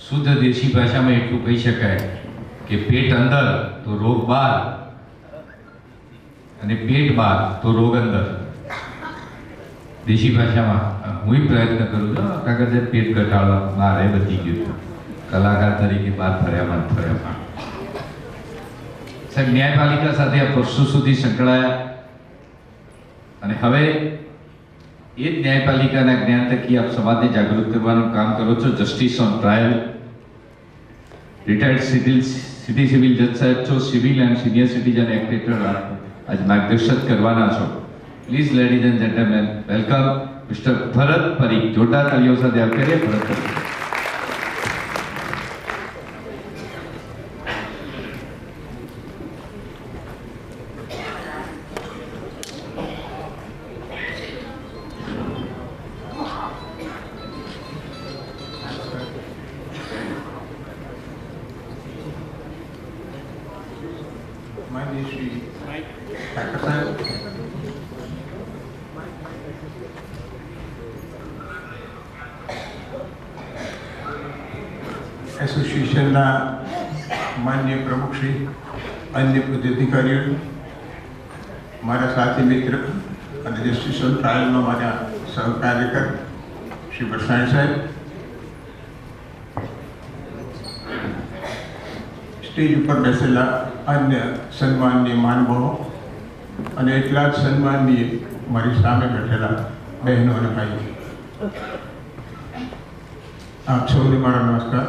શુદ્ધ દેશી ભાષામાં એટલું કહી શકાય કે પેટ અંદર તો રોગ બહાર અને પેટ બહાર તો રોગ અંદર. દેશી ભાષામાં હું પ્રયત્ન કરું છું કારણ કે પેટ ઘટાડવા મારે બધી ગયું કલાકાર તરીકે બહાર ફર્યામાં સાહેબ ન્યાયપાલિકા સાથે આ વર્ષો સુધી સંકળાયા અને હવે એ જ ન્યાયપાલિકાના જ્ઞાન થકી આપ સમાજને જાગૃત કરવાનું કામ કરો છો. Justice on trial, retired city civil જજ સાહેબ છો, civil and senior citizen act હેઠળ આજ માર્ગદર્શન કરવાના છો. Please ladies and gentleman, welcome mister Bharat Parikh. જોરદાર તાળીઓ સાથે આપ કરીએ ભરત પરીખ. માનનીય શ્રી ઠાકર સાહેબ, એસોસિએશનના માનનીય પ્રમુખશ્રી, અન્ય પદાધિકારીઓ, મારા સાથી મિત્ર અને જસ્ટિસ ઓન ટ્રાયલમાં મારા સહકાર્યકર શ્રી વરસાણી સાહેબ, સ્ટેજ ઉપર બેસેલા અન્ય સન્માનનીય માનવો અને એટલા જ સન્માનનીય મારી સામે બેઠેલા બહેનો અને ભાઈઓ, આપ સૌને મારા નમસ્કાર.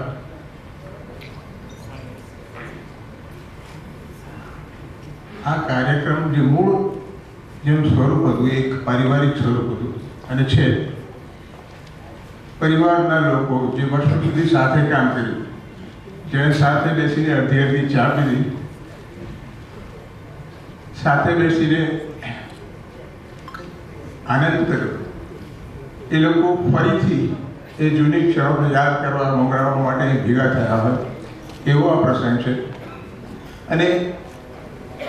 આ કાર્યક્રમ જે મૂળ જેનું સ્વરૂપ હતું એક પારિવારિક સ્વરૂપ હતું અને છે પરિવારના લોકો જે વર્ષો સુધી સાથે કામ કર્યું, જેણે સાથે બેસીને અડધી ચા પીધી, સાથે બેસીને આનંદ કર્યો, એ લોકો ફરીથી એ જૂની ક્ષણોને યાદ કરવા મંગળાવવા માટે ભેગા થયા હોય એવો આ પ્રસંગ છે. અને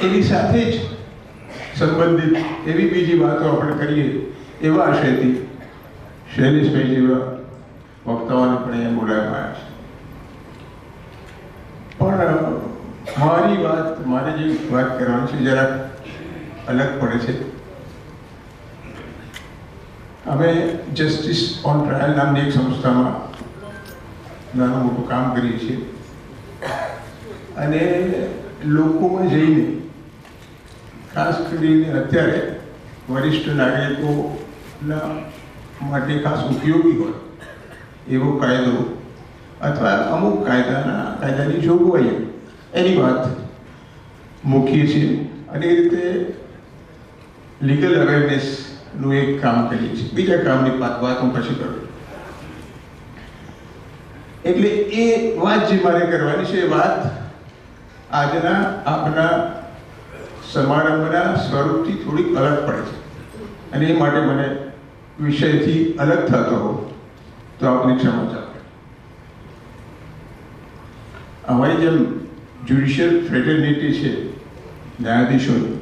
એની સાથે જ સંબંધિત એવી બીજી વાતો આપણે કરીએ એવા આશયથી શૈલેષભાઈ જેવા વક્તાઓને પણ અહીંયા બોલાવવામાં આવ્યા છે. પણ મારે જે વાત કરવાની છે જરાક અલગ પડે છે. અમે જસ્ટિસ ઓન ટ્રાયલ નામની એક સંસ્થામાં નાનું મોટું કામ કરીએ છીએ અને લોકોમાં જઈને ખાસ કરીને અત્યારે વરિષ્ઠ નાગરિકોના માટે ખાસ ઉપયોગી હોય એવો કાયદો અથવા અમુક કાયદાની જોગવાઈઓ એની વાત મૂકીએ છીએ અને એ રીતે લીગલ અવેરનેસનું એક કામ કરીએ છીએ. બીજા કામની વાત હું પછી કરું. એટલે એ વાત જે મારે કરવાની છે એ વાત આજના આપણા સમારંભના સ્વરૂપથી થોડીક અલગ પડે છે અને એ માટે મને વિષયથી અલગ થતો હો તો આપની ક્ષમા ચાલો. અમારી જેમ જ્યુડિશિયલ ફ્રેટર્નિટી છે ન્યાયાધીશોની,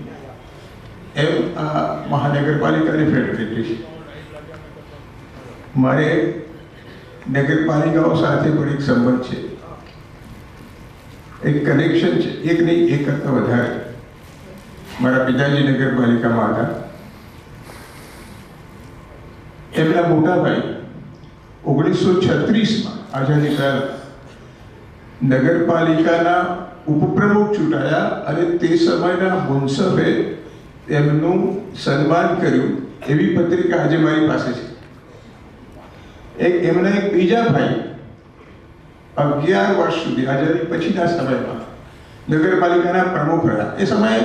એમ આ મહાનગરપાલિકાની ફ્રેટર્નિટી છે. મારે નગરપાલિકાઓ સાથે પણ એક સંબંધ છે, એક કનેક્શન છે. એક નહીં, એક કરતાં વધારે. મારા પિતાજી નગરપાલિકામાં હતા. એમના મોટા ભાઈ 1936માં આઝાદી પહેલા નગરપાલિકાના ઉપપ્રમુખ ચૂંટાયા અને તે સમયના મુનસફે એમનું સન્માન કર્યું એવી પત્રિકા આજે મારી પાસે છે. એમના એક બીજા ભાઈ 11 વર્ષ સુધી આઝાદી પછીના સમયમાં નગરપાલિકાના પ્રમુખ રહ્યા. એ સમયે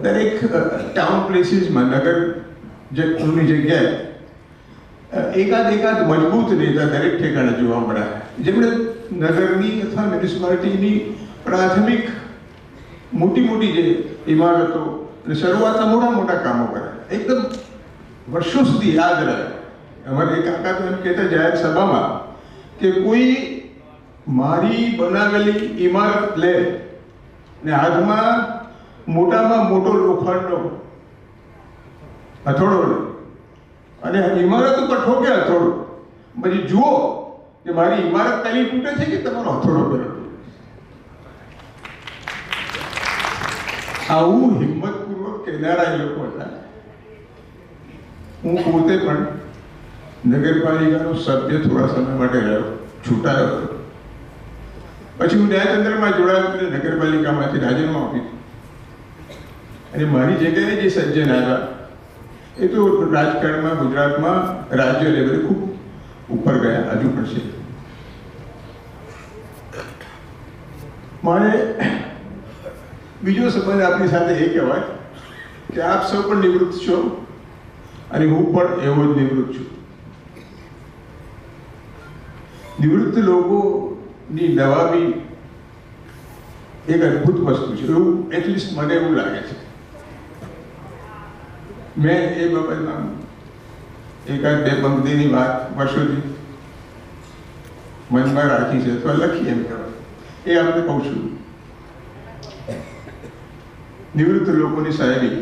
દરેક ટાઉન પ્લેસીસમાં નગરની જગ્યાએ એકાદ મજબૂત નેતા દરેક ઠેકાણે જોવા મળ્યા, જેમણે નગરની અથવા મ્યુનિસિપાલિટીની પ્રાથમિક મોટી જે ઇમારતો અને શરૂઆતના મોટા કામો કર્યા. એકદમ વર્ષો સુધી યાદ રહે. અમારે એક કાકા તો એમ કહેતા જાહેર સભામાં કે કોઈ મારી બનાવેલી ઇમારત લે ને હાથમાં મોટામાં મોટો લોખંડનો હથોડો લે અને ઇમારત ઉપર ઠોકે હથોડો, પછી જુઓ કે મારી ઇમારત પહેલી તૂટે છે કે તમારો હથોડો પહેલો? આવું હિંમતપૂર્વક કહેનારા એ લોકો હતા. હું પોતે પણ નગરપાલિકાનો સભ્ય થોડા સમય માટે રહ્યો, છૂટાયો હતો. પછી હું ન્યાયતંત્રમાં જોડાયો અને નગરપાલિકામાંથી રાજીનામું આપ્યું. અને મારી જગ્યાએ જે સજ્જન આવ્યા એ તો રાજકારણમાં ગુજરાતમાં રાજ્ય લેવલે ખૂબ ઉપર ગયા, હજુ પણ છે. મારે બીજો સંબંધ આપની સાથે એ કહેવાય કે આપ સૌ પણ નિવૃત્ત છો અને હું પણ એવો જ નિવૃત્ત છું. નિવૃત્ત લોકોની નવાબી એક અદ્ભુત વસ્તુ છે, એવું એટલીસ્ટ મને એવું લાગે છે. મેં એ બાબતમાં એકાદ બે પંક્તિની વાત વર્ષોથી મનમાં રાખી છે, તો લખી એમ કહેવાય. એ આપણે કહું છું. નિવૃત્ત લોકોની શાયરી.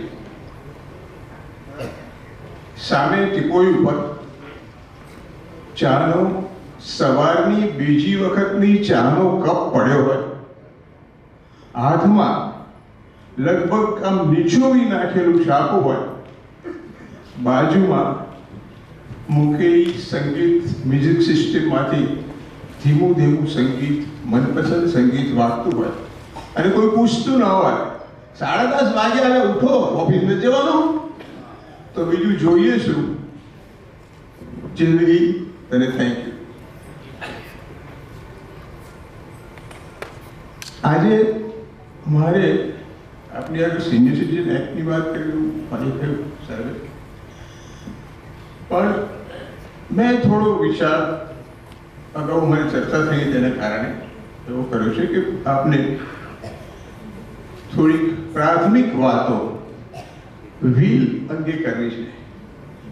સામે ટીપોઈ ઉપર ચાનો સવારની બીજી વખતની ચાનો કપ પડ્યો હોય, હાથમાં લગભગ આમ નીચોવી નાખેલું છાપું હોય, બાજુમાં મૂકેલી સંગીત મ્યુઝિક સિસ્ટમમાંથી ધીમું ધીમું સંગીત, મનપસંદ સંગીત વાગતું હોય, અને કોઈ પૂછતું ન હોય, 10:30 વાગે હવે ઉઠો, ઓફિસ નથી જવાનું, તો બીજું જોઈએ શું? જિંદગી તને થેન્ક યુ. આજે મારે આપણી આ સિનિયર સિટીઝન એક્ટની વાત કરેલું મને થયું સાહેબ, પણ મેં થોડો વિચાર અગાઉ મારી ચર્ચા થઈ તેના કારણે એવો કર્યો છે કે આપને થોડીક પ્રાથમિક વાતો વ્હીલ અંગે કરવી છે.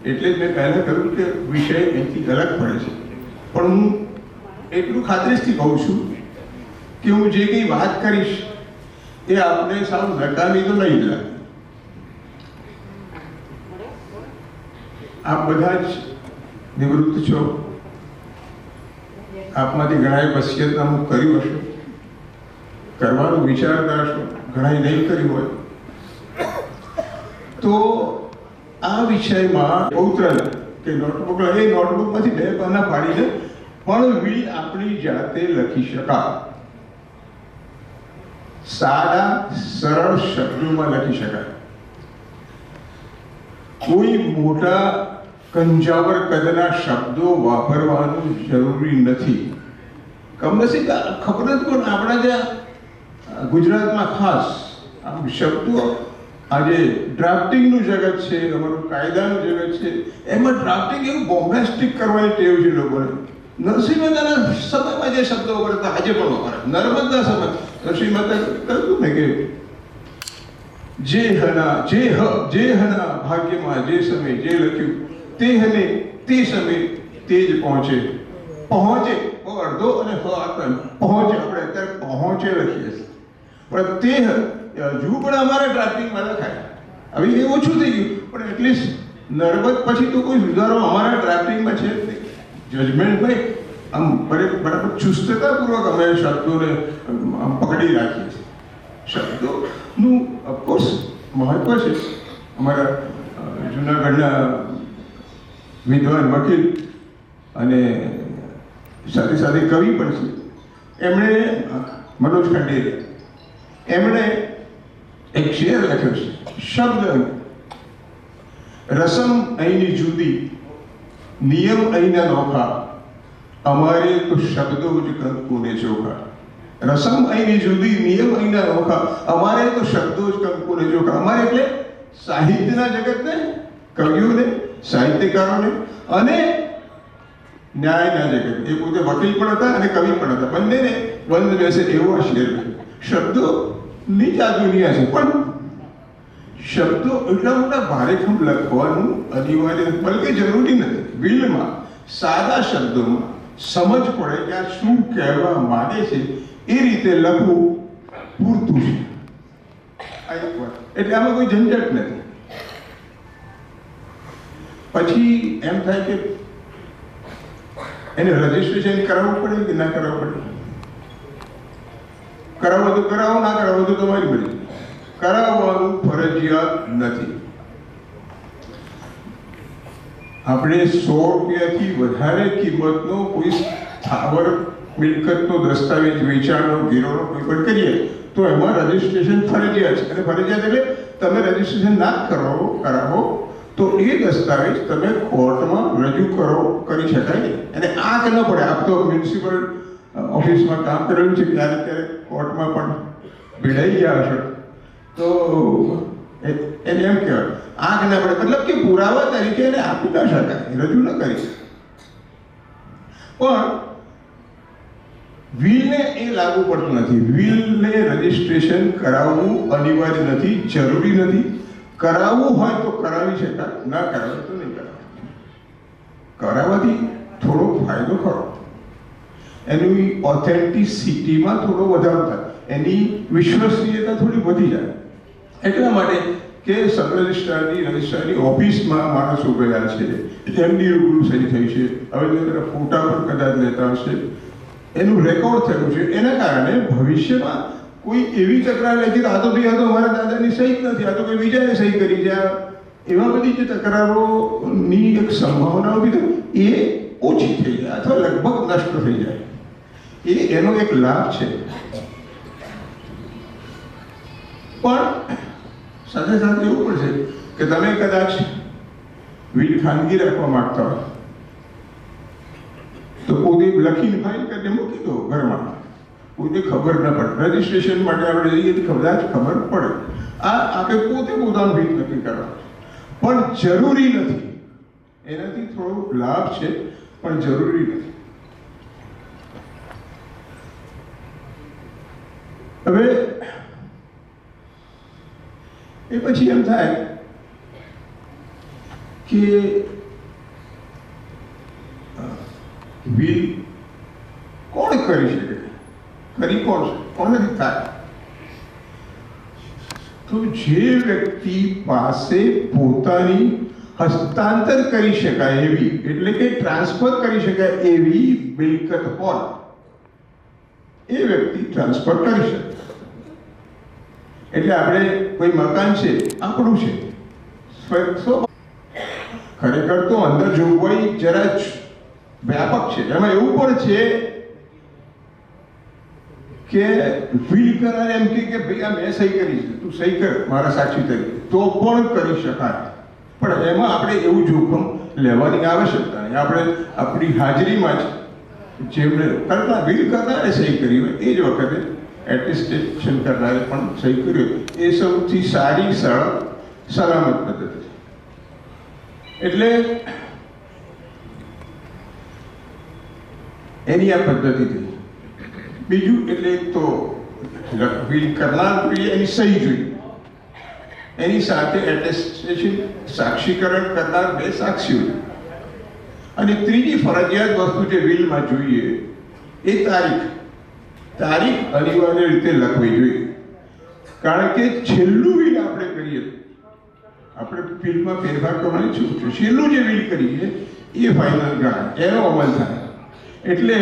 એટલે જ મેં પહેલાં કહ્યું કે વિષય એથી અલગ પડે છે, પણ હું એટલું ખાતરીથી કહું છું કે હું જે કંઈ વાત કરીશ એ આપણે સાવ નકામી તો નહીં લાગે. આપ બધા જ નિવૃત્ત છો, આપમાંથી ઘણાએ વસિયતનામું કર્યું હશે, કરવાનું વિચારતા હશો, ઘણાએ નહીં કર્યું હોય. તો આ વિષયમાં પૌત્ર કે નોટબુક, એ નોટબુકમાંથી 2 પાના પાડીને પણ વી આપણી જાતે લખી શકાય. સાદા સરળ શબ્દોમાં લખી શકાય. કોઈ મોટા કંજાવર કદના શબ્દો વાપરવાનું જરૂરી નથી. કમનસીબ ખબર નથી, પણ આપણા જ્યાં ગુજરાતમાં ખાસ આમ શબ્દો, આજે ડ્રાફ્ટિંગનું જગત છે, અમારું કાયદાનું જગત છે, એમાં ડ્રાફ્ટિંગ એવું બોમ્બેસ્ટિક કરવાની ટેવ છે લોકોને. નરસિંહ મહેતાના સમયમાં જે શબ્દો વપરાતા આજે પણ વપરાય. નર્મદના સમય નરસિંહ મહેતા કહ્યું ને કે જે હના ભાગ્યમાં જે સમય જે લખ્યું, તે હને તે સમય તે જ પહોંચે. પહોંચે અડધો અને પહોંચે, આપણે અત્યારે પહોંચે લખીએ છીએ, પણ તે હજુ પણ અમારે ડ્રાફ્ટિંગમાં લખાય. હવે એ ઓછું થઈ ગયું, પણ એટલીસ્ટ નર્મદ પછી તો કોઈ સુધારો અમારા ડ્રાફ્ટિંગમાં છે જ નહીં. જજમેન્ટ ભાઈ આમ બરાબર ચુસ્તતાપૂર્વક અમે શબ્દોને આમ પકડી રાખીએ છીએ. શબ્દોનું ઓફકોર્સ મહત્વ છે. અમારા જૂનાગઢના વિદ્વાન વકીલ અને સાથે સાથે કવિ પણ છે, એમણે મનોજ ખંડેરિયા, એમણે એક શેર લખ્યો છે, શબ્દ રસમ અહીંની જુદી, નિયમ અહીંના નોખા, અમારે તો શબ્દો જ કંકુને ચોખા. રસમ અહીંની જુદી, નિયમ અહીંના નોખા, અમારે તો શબ્દો જ કંકુને ચોખા. અમારે એટલે સાહિત્યના જગતને, કવિઓને, સાહિત્યકારોને અને ન્યાયના જગત. એ પોતે વકીલ પણ હતા અને કવિ પણ હતા, બંનેને બંધ બેસે એવો આ શેર લખ્યો. શબ્દોની જ આ દુનિયા છે, પણ શબ્દો એટલા મોટા ભારેખમ લખવાનું અનિવાર્ય બલકે જરૂરી નથી. વિલમાં સાદા શબ્દોમાં સમજ પડે કે આ શું કહેવા માંગે છે એ રીતે લખવું પૂરતું છે. આ એક વાત. એટલે આમાં કોઈ ઝંઝટ નથી. પછી એમ થાય કે એને રજીસ્ટ્રેશન કરાવવું પડે કે ના કરાવવું પડે? કરાવો તો કરાવો, ના કરાવો તો તમારી મરજી. કરાવવાનું ફરજિયાત નથી. આપણે 100 રૂપિયાથી વધારે કિંમતનો કોઈ સ્થાવર મિલકતનો દસ્તાવેજ વેચાણનો ગીરોનો કોઈ પણ કરીએ તો એમાં રજીસ્ટ્રેશન ફરજિયાત છે. અને ફરજિયાત એટલે તમે રજીસ્ટ્રેશન ના કરાવો તો એ દસ્તાવેજ તમે કોર્ટમાં રજૂ કરી શકાય નહીં. અને આંક ન પડે. આપ તો મ્યુનિસિપલ ઓફિસમાં કામ કરેલું છે, ત્યારે ત્યારે કોર્ટમાં પણ ભીડાઈ ગયા હશો, તો એને એમ કહેવાય આંક ના પડે, મતલબ કે પુરાવા તરીકે એને આપી ન શકાય, રજૂ ન કરી શકાય. પણ વિલને એ લાગુ પડતું નથી. વિલને રજીસ્ટ્રેશન કરાવવું અનિવાર્ય નથી, જરૂરી નથી. કરાવવું હોય તો કરાવી શકાય, ના કરાવે તો નહીં કરાવે. કરાવવાથી થોડો ફાયદો ખરો, એની ઓથેન્ટિસિટીમાં થોડો વધારો થાય, એની વિશ્વસનીયતા થોડી વધી જાય. એટલા માટે કે સબ રજિસ્ટ્રારની ઓફિસમાં માણસો ગયા છે, એમની રૂબરૂ સહી થઈ છે, હવે ફોટા પણ કદાચ લેતા હશે, એનું રેકોર્ડ થયું છે. એના કારણે ભવિષ્યમાં કોઈ એવી તકરાર લે કે આ તો મારા દાદાની સહી જ નથી, આ તો કોઈ બીજાએ સહી કરી છે, એવા બધી જે તકરારોની એક સંભાવના ઉભી થાય એ ઓછી થઈ જાય અથવા લગભગ નષ્ટ થઈ જાય. એનો એક લાભ છે. પણ સાથે સાથે એવું પણ છે કે તમે કદાચ વિલ ખાનગી રાખવા માંગતા હોય તો પોતે લખીને ફાઇલ કરીને મૂકી દો ઘરમાં, કોઈને ખબર ન પડે. રજીસ્ટ્રેશન માટે આપણે જઈએ તો કદાચ ખબર પડે. આપણે પોતે પોતાનું વિલ નક્કી કરવા, પણ જરૂરી નથી. એનાથી થોડો લાભ છે પણ જરૂરી નથી. હવે એ પછી એમ થાય કે વિલ કોણ કરી શકે, કોણથી થાય? તો જે વ્યક્તિ પાસે પોતાની હસ્તાંતર કરી શકાય એવી, એટલે કે ટ્રાન્સફર કરી શકાય એવી મિલકત હોય એ વ્યક્તિ ટ્રાન્સફર કરી શકે. એટલે આપણે કોઈ મકાન છે, આપણું છે, ખરેખર તો અંદર જોગવાઈ જરા જ વ્યાપક છે. એમાં એવું પણ છે કે વિલ કરારે એમ કે ભાઈ આ મેં સહી કરી છે, તું સહી કર મારા સાક્ષી તરીકે, તો પણ કરી શકાય. પણ એમાં આપણે એવું જોખમ લેવાની આવશ્યકતા નહીં. આપણે આપણી હાજરીમાં જ જેમણે વિલ કરનારે સહી કરી હોય એ જ વખતે એટેસ્ટેશન કરનારે પણ સહી કર્યું, એ સૌથી સારી સલામત પદ્ધતિ છે. એટલે એની આ પદ્ધતિ થઈ. બીજું એટલે એક તો વિલ કરનાર જોઈએ, એની સહી જોઈએ, એની સાથે એટેસ્ટેશન સાક્ષીકરણ કરનાર 2 સાક્ષીઓ, અને ત્રીજી ફરજિયાત વસ્તુ જે વિલમાં જોઈએ એ તારીખ અનિવાર્ય રીતે લખવી જોઈએ. કારણ કે છેલ્લું વિલ આપણે કરીએ, આપણે વિલમાં ફેરફાર કરવાની છૂટ છે, છેલ્લું જે વિલ કરીએ એ ફાઇનલ ગણાય, એનો અમલ થાય. એટલે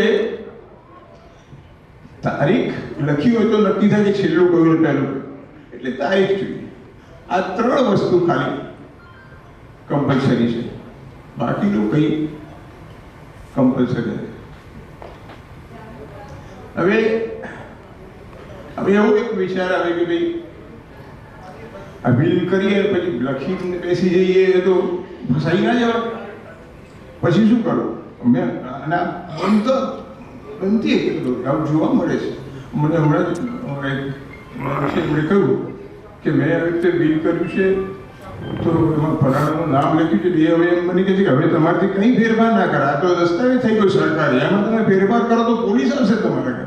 તારીખ લખી હોય તો નક્કી થાય કે છેલ્લું કયું ને પહેલું, એટલે તારીખ જોઈએ. આ 3 વસ્તુ ખાલી કમ્પલસરી છે, બાકીનું કંઈ કમ્પલસરી નથી. હવે એવો એક વિચાર આવે કે ભાઈ આ વિલ કરીએ પછી લખીને બેસી જઈએ તો ફસાઈ ના જવાય, પછી શું કરવું? બનતી આવું જોવા મળે છે. મને હમણાં જ એમણે કહ્યું કે મેં આવી રીતે બિલ કર્યું છે તો એમાં ફલાણાનું નામ લખ્યું છે, એ હવે એમ મને કહે છે કે હવે તમારાથી કંઈ ફેરફાર ના કરે, આ તો દસ્તાવેજ થઈ ગયો સરકારી, એમાં તમે ફેરફાર કરો તો પોલીસ આવશે તમારા ઘરે.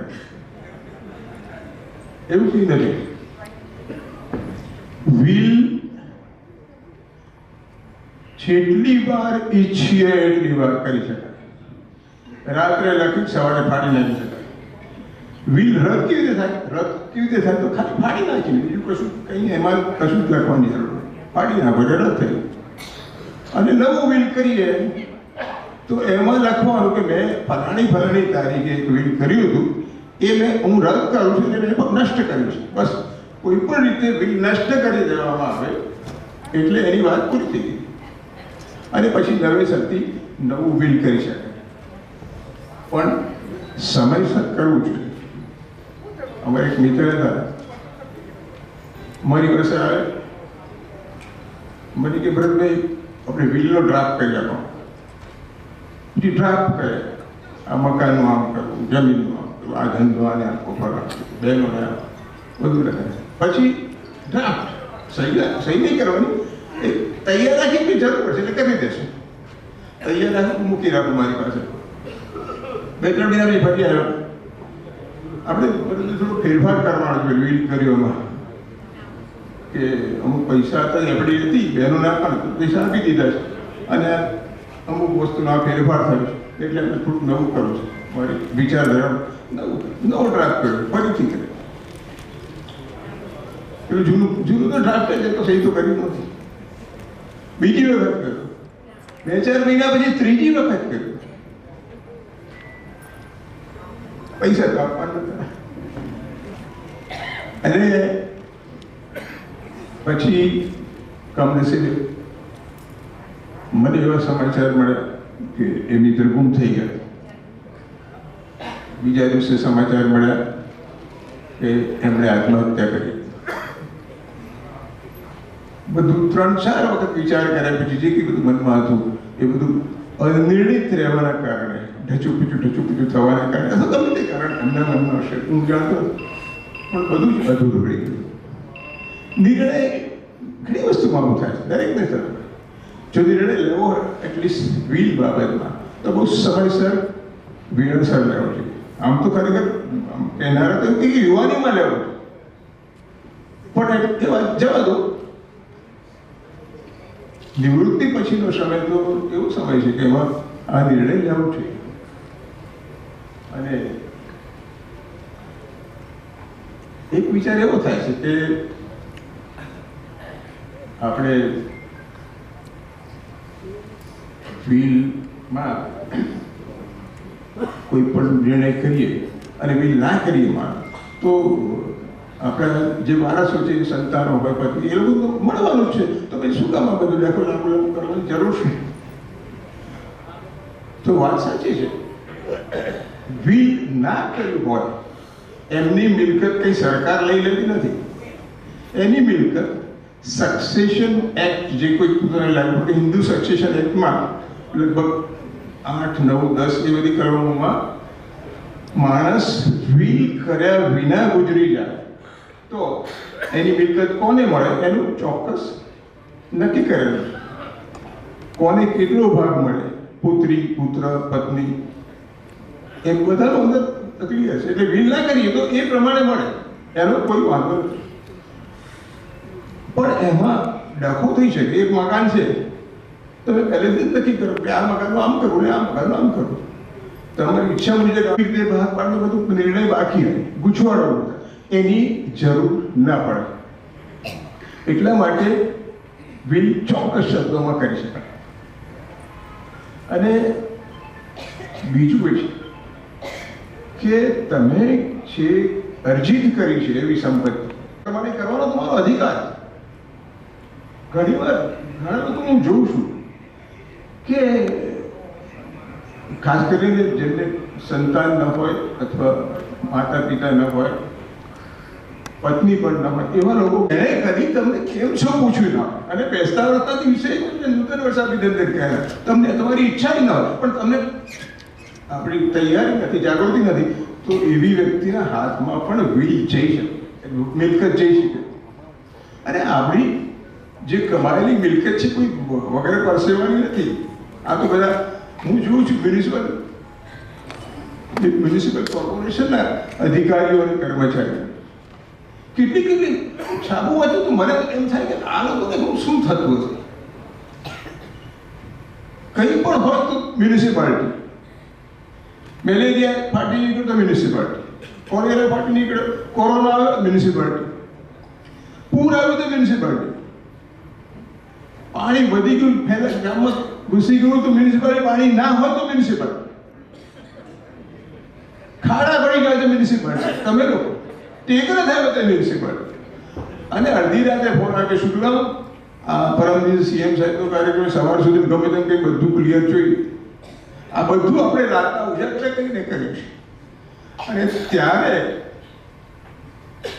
એવું કંઈ નથી. વિલ જેટલી વાર ઈચ્છીએ એટલી વાર કરી શકાય. રાત્રે લખી સવારે ફાડી નાખી શકાય. વિલ રદ કેવી રીતે થાય? તો ખાલી ફાડી નાખી, બીજું કશું કંઈ એમાં કશું જ લખવાની જરૂર નહીં. ફાડી નાખો એટલે રદ થઈ. અને નવું વિલ કરીએ તો એમાં લખવાનું કે મેં ફલાણી તારીખે એક વિલ કર્યું હતું, એ હું રદ કરું છું અને નષ્ટ કર્યું છે. બસ કોઈ પણ રીતે વિલ નષ્ટ કરી દેવામાં આવે એટલે એની વાત પૂરી થઈ ગઈ, અને પછી નવેસરથી નવું વિલ કરી શકાય. પણ સમયસર કરવું જોઈએ. અમારા એક મિત્ર હતા, મારી પાસે આવે, મને કે ભરતભાઈ આપણે વિલનો ડ્રાફ્ટ કરી આપો. જે ડ્રાફ્ટ કરે, આ મકાનનું આમ કરવું, જમીનનું આમ કરવું, આ ધંધો આને આપવો, બહેનોને બધું લખે. પછી ડ્રાફ્ટ સહી નહીં કરવાની, એ તૈયાર રાખી બી જરૂર પડશે એટલે કરી દેશે. તૈયાર રાખી મૂકી રાખું મારી પાસે. 2-3 મહિના પછી ફરી આવ્યો, આપણે થોડો ફેરફાર કરવાનો છે વિલ કર્યોમાં, કે અમુક પૈસા હતા, એફડી હતી, બહેનોને આપવાના પૈસા આપી દીધા છે, અને અમુક વસ્તુનો આ ફેરફાર થયો છે એટલે અમે થોડુંક નવું કરવું છે. મારી વિચારધારા નવો ડ્રાફ્ટ કર્યો, ફરીથી કર્યો. પેલું જૂનું તો ડ્રાફ્ટ છે તો સહી તો કર્યું નથી. બીજી વખત કર્યો, 2-4 મહિના પછી ત્રીજી વખત કર્યું. પૈસા તો આપવાના હતા. અને પછી કમનસીબે મને એવા સમાચાર મળ્યા કે એ મિત્ર ગુમ થઈ ગયા. બીજા દિવસે સમાચાર મળ્યા કે એમણે આત્મહત્યા કરી. બધું 3-4 વખત વિચાર કર્યા પછી જે કંઈ બધું મનમાં હતું એ બધું અનિર્ણિત રહેવાના કારણે, ઢચુપીચું થવાના કારણે, અથવા ગમે તે કારણ એમના મનમાં હશે, હું જાણતો, પણ બધું જ અધૂરું રહી ગયું. નિર્ણય ઘણી વસ્તુમાં આવું થાય છે, દરેકને થતું. જો નિર્ણય લેવો હોય એટલીસ્ટ વિલ બાબતમાં તો બહુ સમયસર વિનયસર લેવો જોઈએ. આમ તો ખરેખર કહેનારા તો કે યુવાનીમાં લેવો, પણ એ વાત જવા દો. નિવૃત્તિ પછીનો સમય તો એવો સમય છે કે એમાં આ નિર્ણય લેવો જોઈએ. અને એક વિચાર એવો થાય છે કે આપણે વિલમાં કોઈ પણ નિર્ણય કરીએ અને વિલ ના કરીએ તો આપણા જે વારસો છે, સંતાનો હોય, પતિ, એ લોકો તો મળવાનું જ છે. તો પછી શું કામ આ બધું લાખો કરવાની જરૂર છે? તો વાત સાચી છે. વિલ ના કર્યું હોય, એમની મિલકત કઈ સરકાર લઈ લેતી નથી. એની મિલકત સક્સેશન એક્ટ, જે કોઈ લાગુ પડે, હિન્દુ સક્સેશન એક્ટમાં લગભગ 8, 9, 10 એ બધી કલમોમાં માણસ વિલ કર્યા વિના ગુજરી જાય તો એની મિલકત કોને મળે એનું ચોક્કસ નક્કી કરેલું. કોને કેટલો ભાગ મળે, પુત્રી, પુત્ર, પત્ની, એ બધાનો અંદર તકલીફ હશે. એટલે વિલ ના કરીએ તો એ પ્રમાણે મળે, એનો કોઈ વાંધો નથી. પણ એમાં ડખો થઈ શકે. એક મકાન છે, તમે પહેલેથી જ નક્કી કરો કે આ મકાનનું આમ કરવું ને આ મકાનનું આમ કરવું. તમારી ઈચ્છા મુજબ આવી રીતે ભાગ પાડનો બધું નિર્ણય બાકી હોય, ગૂંચવાડો, એની જરૂર ના પડે. એટલા માટે વિલ ચોક્કસ શબ્દોમાં કરી શકાય. અને બીજું એ છે કે તમે જે અર્જિત કરી છે એવી સંપત્તિ તમારે કરવાનો તમારો અધિકાર. ઘણીવાર ઘણા લોકો હું જોઉં છું કે ખાસ કરીને જેમને સંતાન ન હોય અથવા માતા પિતા ન હોય, પત્ની પણ ન હોય, એવા લોકો એને કદી તમને કેમ છો પૂછ્યું ના હોય, અને બેસતા વળતા દિવસે નૂતન વર્ષાભિનંદન કહ્યા, તમને તમારી ઈચ્છા ન હોય, પણ તમને આપણી તૈયારી નથી, જાગૃતિ નથી, તો એવી વ્યક્તિના હાથમાં પણ વિલ જઈ શકે, મિલકત જઈ શકે. અને આપણી જે કમાયેલી મિલકત છે કોઈ વગર પરસેવાની નથી. આ તો બધા હું જોઉં છું મ્યુનિસિપલ કોર્પોરેશનના અધિકારીઓ અને કર્મચારીઓ કેટલી છાપું વાંચું તો મને એમ થાય કે આ લોકોને શું થતું હશે. કંઈ પણ હોય તો મ્યુનિસિપાલિટી, મેલેરિયા ફાટી નીકળ્યો તો મ્યુનિસિપાલિટી, કોલેરા ફાટી નીકળ્યો, કોરોના આવ્યો મ્યુનિસિપાલિટી, પૂર આવ્યું તો મ્યુનિસિપાલિટી, પાણી વધી ગયું ફેલાય ગામમાં ઘૂસી ગયું તો મ્યુનિસિપલ, પાણી ના હોય તો મ્યુનિસિપલ, ખાડા પડી ગયા તો મ્યુનિસિપલ, તમે લોકો ટેકરા થયા તો મ્યુનિસિપલ. અને અડધી રાતે ફોન આવે શું કામ પરમ દિવસે સીએમ સાહેબનો કાર્યક્રમ સવાર સુધી ગમે તેમ કંઈ બધું ક્લિયર જોઈએ. આ બધું આપણે રાતના ઉજાગરા કરીને કર્યું છે. અને ત્યારે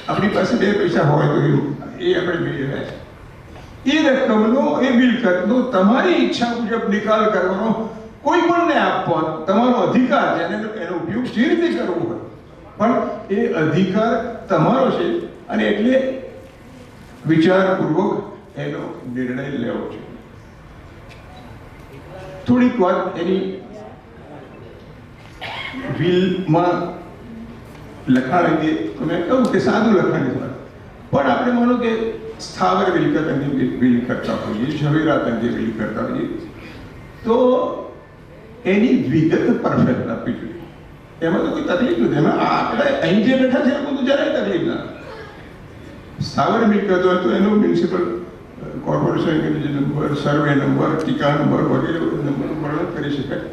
આપણી પાસે 2 પૈસા હોય તો એ આપણે જોઈ રહ્યા છે. એ રકમનો, એ મિલકતનો તમારી ઈચ્છા મુજબ નિકાલ કરવાનો, કોઈ પણને આપવાનો તમારો અધિકાર છે. એનો ઉપયોગ જે રીતે કરવો હોય પણ એ અધિકાર તમારો છે. અને એટલે વિચારપૂર્વક એનો નિર્ણય લેવો છે. થોડીક વાત એની વિલમાં લખાણ અંગે મેં કહું કે સાદું લખાણ છે, પણ આપણે માનો કે સ્થાવર મિલકત અંગે વિલ કરતા હોઈએ, ઝવેરાત અંગે વિલ કરતા હોઈએ તો એની વિગત પરફેક્ટ આપવી જોઈએ. એમાં તો કોઈ તકલીફ નથી. એમાં આપણે અહીં જે બેઠા છે એમાં તો જરાય તકલીફ ના. સ્થાવર મિલકત હોય તો એનો municipal corporation number, survey number, ટીકા નંબર વગેરે નંબર વર્ણન કરી શકાય.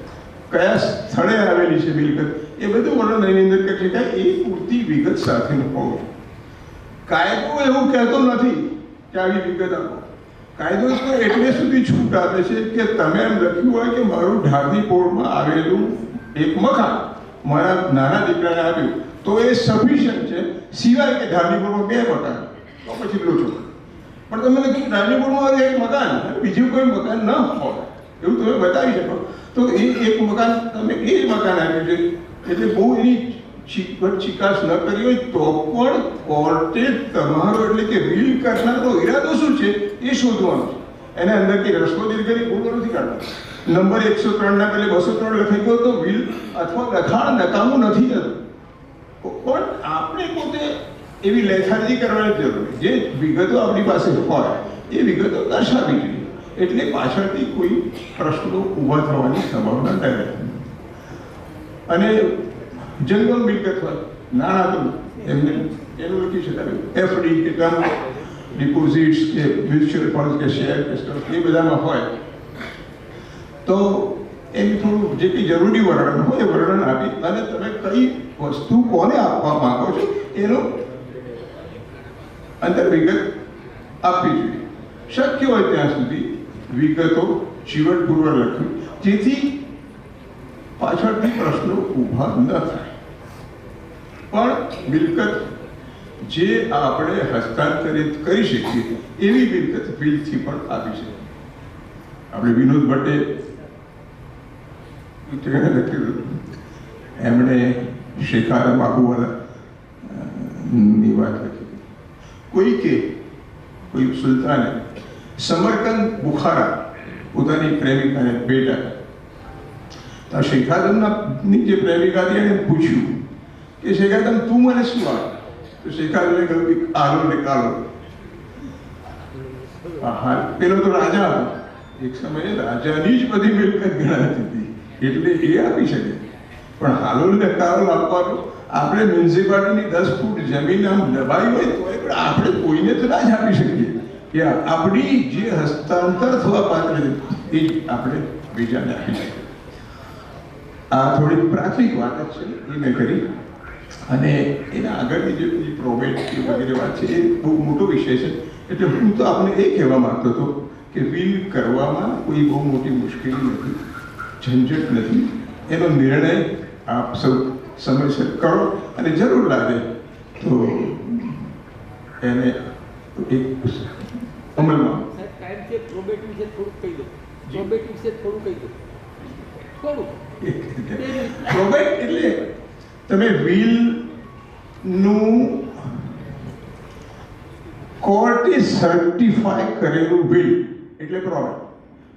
કયા સ્થળે આવેલી છે મિલકત એ બધું વર્ણન એની અંદર કરી શકાય. એ પૂરતી વિગત સાથેનું હોવું. કાયદો એવું કહેતો નથી કે આવી વિગત આપો. કાયદો તો એટલે સુધી છૂટ આપે છે કે તમે એમ લખ્યું હોય કે મારું ઢારની પોળમાં આવેલું એક મકાન મારા નાના દીકરાને આપ્યું તો એ સફિશિયન્ટ છે, સિવાય કે ઢારની પોળમાં 2 મકાન તો પછી લો છો. પણ તમે લખ્યું ઢારની પોળમાં એક મકાન બીજું કોઈ મકાન ન હોય એવું તમે બતાવી શકો તો એ એક મકાન તમે એ જ મકાન આપ્યું છે. એટલે બહુ એની ચિકાસ ન કરી હોય તો પણ કોર્ટે તમારો એટલે કે વિલ કરનારનો ઈરાદો શું છે એ શોધવાનો છે. એને અંદર કે રસ્તો દીર્ઘની ભૂલ નથી કાઢવાનો. નંબર 103 ના બદલે 203 લખાઈ ગયો તો વિલ અથવા લખાણ નકામું નથી થતું. પણ આપણે પોતે એવી લેખાજી કરવાની જરૂર છે. જે વિગતો આપણી પાસે હોય એ વિગતો દર્શાવવી જોઈએ. એટલે પાછળથી કોઈ પ્રશ્નો ઊભા થવાની સંભાવના ન રહે. અને જનરલ મિલકત હોય, નાણાં એમને એનું લખી શકાય. એફડી કે ટર્મ ડિપોઝિટ્સ કે મ્યુચ્યુઅલ ફંડ કે શેર કે સ્ટોક એ બધામાં હોય તો એનું થોડું જે કંઈ જરૂરી વર્ણન હોય એ વર્ણન આપી અને તમે કઈ વસ્તુ કોને આપવા માંગો છો એનો અંદર વિગત આપવી જોઈએ. શક્ય હોય ત્યાં સુધી વિગતો ચીવટપૂર્વક લખવી જેથી પાછળથી પ્રશ્નો ઊભા ન થાય. પણ મિલકત જે આપણે હસ્તાંતરિત કરી શકીએ એવી મિલકત વિલથી પણ આપી શકીએ. આપણે વિનોદ ભટ્ટે લખ્યું, એમણે શેખારામ આબુવાલાની વાત લખી. કોઈ સુલતાને સમરકંદ બુખારા પોતાની પ્રેમિકાને ભેટ આપી. તો શેખાદમની જે પ્રેમિકા હતી એને પૂછ્યું કે શેખાદમ તું મને શું આપ? તો શેખાદમે કહ્યું કે આલો ને કાલો. હા, પેલો તો રાજા હતો. એક સમયે રાજાની જ બધી મિલકત ગણાતી હતી એટલે એ આપી શકે. પણ હાલો ને કાલો આપવાનો આપણે મ્યુનિસિપાલિટીની 10 ફૂટ જમીન આમ દબાઈ હોય તો આપણે કોઈને તો ના જ આપી શકીએ. કે આપણી જે હસ્તાંતર થવા પાત્ર છે એ જ આપણે બીજાને આપી શકીએ. આ થોડી પ્રાથમિક વાત જ છે એ મેં કરી. અને એના આગળની જે પ્રોબેટ વગેરે વાત છે એ બહુ મોટો વિષય છે. એટલે હું તો આપણે એ કહેવા માંગતો હતો કે વિલ કરવામાં કોઈ બહુ મોટી મુશ્કેલી નથી, ઝંઝટ નથી. એનો નિર્ણય આપ સૌ સમયસર કરો અને જરૂર લાગે તો એને એક અમલમાં. પ્રોબેટ વિશે થોડું કહી દો. પ્રોબેટ વિશે થોડું કહી દો. પ્રોબેટ એટલે તમે વિલનું કોર્ટે સર્ટિફાય કરેલું વિલ એટલે પ્રોબેટ.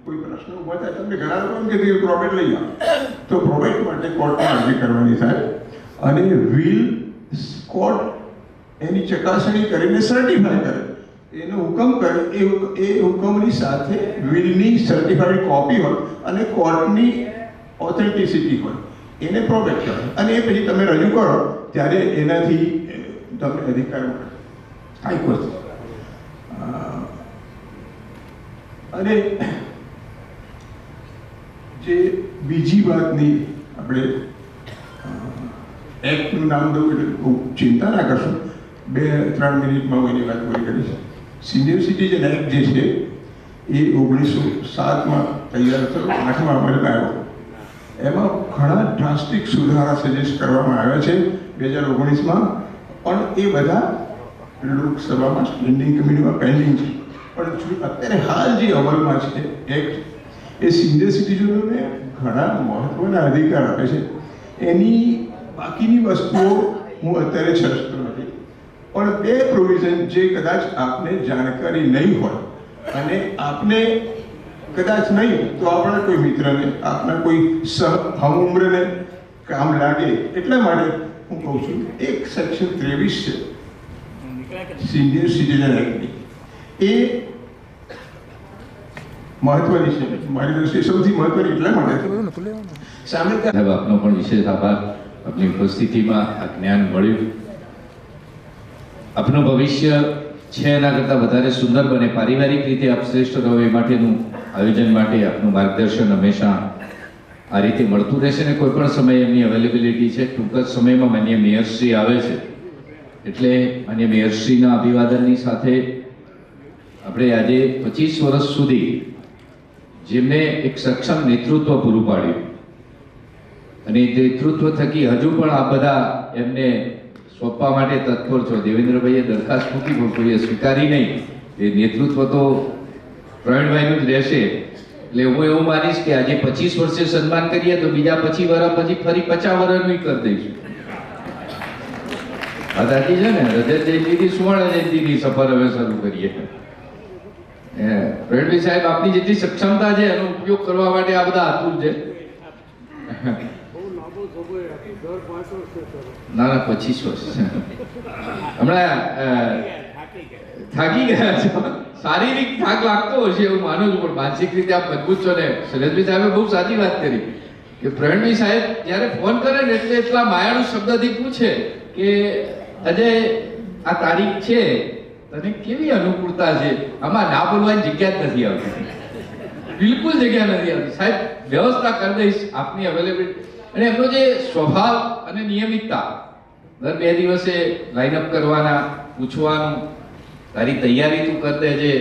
કોઈ પ્રશ્ન ઊભા થાય તમને ઘણા લોકો એમ કે પ્રોબેટ લઈ આવો તો પ્રોબેટ માટે કોર્ટમાં અરજી કરવાની થાય અને વિલ કોર્ટ એની ચકાસણી કરીને સર્ટિફાય કરે, એનો હુકમ કરે. એ હુકમની સાથે વિલની સર્ટિફાઈડ કોપી હોય અને કોર્ટની ઓથેન્ટિસિટી હોય એને પ્રોબેટ કહેવાય. અને એ પછી તમે રજૂ કરો ત્યારે એનાથી તમને અધિકાર મળે. આ એક વસ્તુ. અને જે બીજી વાતની આપણે એક્ટનું નામ દઉં એટલે બહુ ચિંતા ના કરશો, 2-3 મિનિટમાં હું એની વાત પૂરી કરીશ. સિનિયર સિટીઝન એક્ટ જે છે એ 1907માં તૈયાર થયો, 8મા અમલમાં આવ્યો. એમાં ઘણા ડ્રાસ્ટિક સુધારા સજેસ્ટ કરવામાં આવ્યા છે 2019માં, પણ એ બધા લોકસભામાં સ્ટેન્ડિંગ કમિટીમાં પેન્ડિંગ છે. પણ અત્યારે હાલ જે અમલમાં છે એક્ટ, એ સિનિયર સિટીઝનોને ઘણા મહત્વના અધિકાર આપે છે. એની બાકીની વસ્તુઓ હું અત્યારે ચર્ચતો નથી, પણ 2 પ્રોવિઝન જે કદાચ આપને જાણકારી નહીં હોય અને આપને કદાચ નહીં તો આપણા કોઈ મિત્રને, આપના કોઈ હમઉમ્રને કામ લાગે એટલા માટે હું કહું છું. એક સેક્શન 23 છે સિનિયર સિટીઝન એક્ટની, એ મહત્વની છે. મારી દ્રષ્ટિએ સૌથી મહત્વની એટલા માટે સામેલ સાહેબ, આપનો પણ વિશેષ આભાર. આપની ઉપસ્થિતિમાં આ જ્ઞાન મળ્યું. આપનું ભવિષ્ય છે એના કરતાં વધારે સુંદર બને, પારિવારિક રીતે આપ શ્રેષ્ઠ રહો એ માટેનું આયોજન માટે આપનું માર્ગદર્શન હંમેશા આ રીતે મળતું રહેશે. ને કોઈ પણ સમયે એમની અવેલેબિલિટી છે. ટૂંક જ સમયમાં માનનીય મેયરશ્રી આવે છે, એટલે માનનીય મેયરશ્રીના અભિવાદનની સાથે આપણે આજે 25 વર્ષ સુધી જેમને એક સક્ષમ નેતૃત્વ પૂરું પાડ્યું અને એ નેતૃત્વ થકી હજુ પણ આ બધા એમને સોંપવા માટે તત્પર છો. દેવેન્દ્રભાઈએ દરખાસ્ત મૂકી પણ કોઈએ સ્વીકારી નહીં. એ નેતૃત્વ તો પ્રવીણભાઈનું જ રહેશે. એટલે હું એવું માનીશ કે આજે 25 વર્ષે સન્માન કરીએ તો બીજા 25 વર્ષ પછી ફરી 50 વર્ષનું કરી દઈશું. આ સાચી છે ને? રજત જયંતિથી સુવર્ણ જયંતિની સફર હવે શરૂ કરીએ. પ્રવીણભાઈ સાહેબ, આપની જેટલી સક્ષમતા છે એનો ઉપયોગ કરવા માટે આ બધા આતુર છે. ના ના, 25 વર્ષ હમણાં થાકી ગયા છો. શારીરિક થાક લાગતો હશે એવું માનું છું, પણ માનસિક રીતે આપ મજબૂત છો. ને શૈલેષભાઈ સાહેબે બહુ સાચી વાત કરી કે પ્રવીણભાઈ સાહેબ જ્યારે ફોન કરે ને એટલે એટલા માયાળુ શબ્દથી પૂછે કે અજય, આ તારીખ છે, તને કેવી અનુકૂળતા છે? આમાં ના બોલવાની જગ્યા જ નથી આવતી, બિલકુલ જગ્યા નથી આવતી. સાહેબ, વ્યવસ્થા કરી દઈશ આપની અવેલેબિલિટી. અને એમનો જે સ્વભાવ અને નિયમિતતા, દર 2 દિવસે લાઈનઅપ કરવાના, પૂછવાનું, તારી તૈયારી તું કરી દેજે,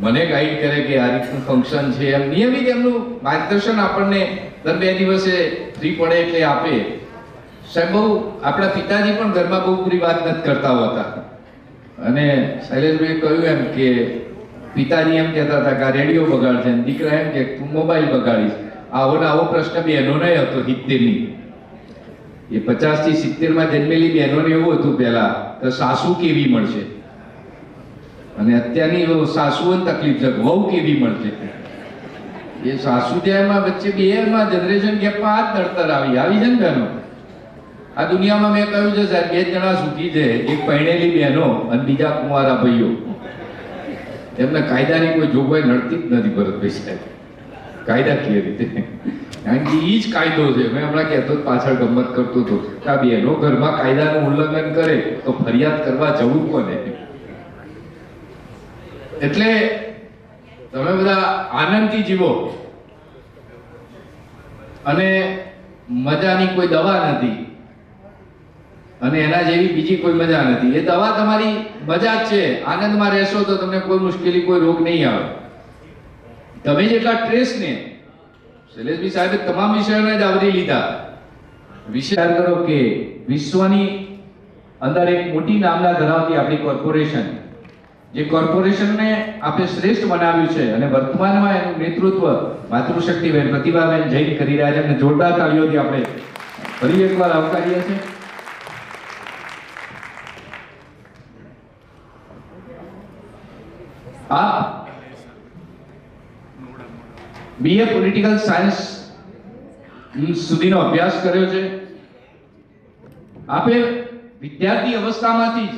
મને ગાઈડ કરે કે આ રીતનું ફંક્શન છે, એમ નિયમિત એમનું માર્ગદર્શન આપણને દર 2 દિવસે ફ્રી પડે એટલે આપે. સાહેબ, બહુ આપણા પિતાજી પણ ઘરમાં બહુ પૂરી વાત નથી કરતા હોતા. અને શૈલેષભાઈએ કહ્યું એમ કે પિતાજી એમ કહેતા હતા કે આ રેડિયો બગાડશે, દીકરા એમ કે તું મોબાઈલ બગાડીશ. આવો ને આવો પ્રશ્ન બહેનોને હતો 70ની. એ 50 થી 70માં જન્મેલી બહેનોને એવું હતું પહેલા કે સાસુ કેવી મળશે, અને અત્યારની સાસુઓને તકલીફ છે વહુ કેવી મળશે. એ સાસુ ત્યાંમાં વચ્ચે બેમાં જનરેશન ગેપમાં આ જ નડતર આવી છે ને બહેનો. આ દુનિયામાં મેં કહ્યું છે સાહેબ, 2 જણા સુખી છે, એક પરણેલી બહેનો અને બીજા કુંવારા ભાઈઓ. એમને કાયદાની કોઈ જોગવાઈ નડતી જ નથી ભરતભાઈ સાહેબ, કાયદાકીય રીતે. કારણ કે એ જ કાયદો છે. મેં હમણાં કહેતો પાછળ ગમત કરતો હતો કે આ બહેનો ઘરમાં કાયદાનું ઉલ્લંઘન કરે તો ફરિયાદ કરવા જવું કોને? એટલે તમે બધા આનંદથી જીવો. અને મજાની કોઈ દવા નથી અને એના જેવી બીજી કોઈ મજા નથી. એ દવા તમારી મજા જ છે. આનંદમાં રહેશો તો તમને કોઈ મુશ્કેલી, કોઈ રોગ નહીં આવે. તમે જેટલા ટ્રેસ ને શૈલેષભાઈ સાહેબે તમામ વિષયોને જ આવરી લીધા. વિચાર કરો કે વિશ્વની અંદર એક મોટી નામના ધરાવતી આપણી કોર્પોરેશન, જે કોર્પોરેશનને આપણે શ્રેષ્ઠ બનાવ્યું છે અને વર્તમાનમાં એનું નેતૃત્વ માતૃશક્તિબેન પ્રતિભાબેન જૈન કરી રહ્યા છે. અને જોરદાર તાળીઓથી આપણે ફરી એકવાર આવકારીએ છીએ. આપ BA પોલિટિકલ સાયન્સ સુધીનો અભ્યાસ કર્યો છે. આપે વિદ્યાર્થી અવસ્થામાંથી જ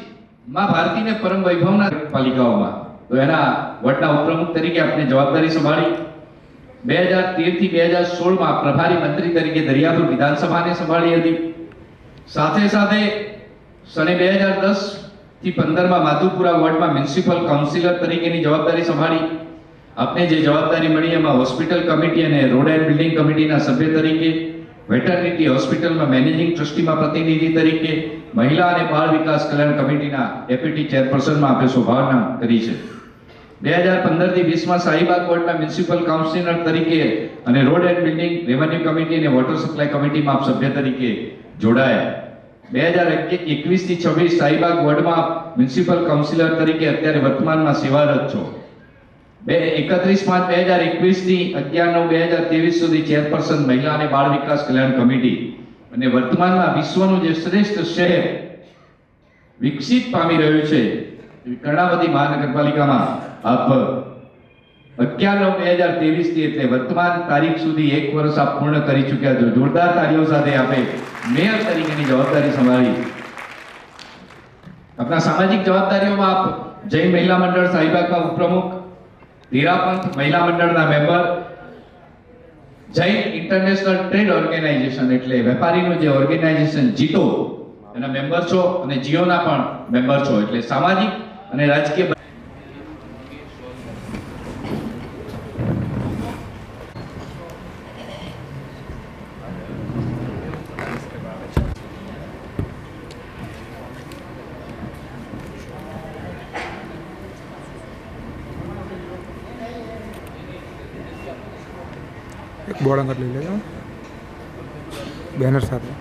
માં ભારતીને પરમ વૈભવના પાલિકાઓમાં તો એના વડના ઉપપ્રમુખ તરીકે આપણે જવાબદારી સંભાળી. 2013 થી 2016માં પ્રભારી મંત્રી તરીકે દરિયાપુર વિધાનસભાને સંભાળી હતી. સાથે સાથે સને 2010 થી 15માં માધુપુરા વોર્ડમાં મ્યુનિસિપલ કાઉન્સિલર તરીકેની જવાબદારી સંભાળી. આપને જે જવાબદારી મળી એમાં હોસ્પિટલ કમિટી અને રોડ એન્ડ બિલ્ડિંગ કમિટીના સભ્ય તરીકે, વેટરનિટી હોસ્પિટલમાં મેનેજિંગ ટ્રસ્ટીમાં પ્રતિનિધિ તરીકે, મહિલા અને બાળ વિકાસ કલ્યાણ કમિટીના ડેપ્યુટી ચેરપર્સનમાં આપે શોભાવના કરી છે. 2015 થી 20માં શાહીબાગ વોર્ડના મ્યુનિસિપલ કાઉન્સિલર તરીકે અને road and building, revenue committee અને વોટર સપ્લાય કમિટીમાં આપ સભ્ય તરીકે જોડાયા. 2021 થી 26 શાહીબાગ વોર્ડમાં મ્યુનિસિપલ કાઉન્સિલર તરીકે અત્યારે વર્તમાનમાં સેવારત છો. 31/5/2021 થી 11/9/2023 સુધી ચેરપર્સન મહિલા અને બાળ વિકાસ કલ્યાણ કમિટી અને વર્તમાનમાં વિશ્વનું જે શ્રેષ્ઠ શહેર વિકસિત પામી રહ્યું છે કર્ણાવતી મહાનગરપાલિકામાં આપ 11/9/2023 થી એટલે વર્તમાન તારીખ સુધી 1 વર્ષ આપ પૂર્ણ કરી ચૂક્યા છો. જોરદાર તાળીઓ સાથે આપે મેયર તરીકેની જવાબદારી સંભાળી. આપના સામાજિક જવાબદારીઓમાં આપ જૈન મહિલા મંડળ શાહીબાગમાં ઉપપ્રમુખ, ધીરાપંથ મહિલા મંડળના member, Jain international trade organisation એટલે વેપારીનું જે ઓર્ગેનાઇઝેશન જીતો એના મેમ્બર છો અને જીઓના પણ મેમ્બર છો. એટલે સામાજિક અને રાજકીય એક બોર્ડ અંગત લઈ લેજો બેનર સાથે.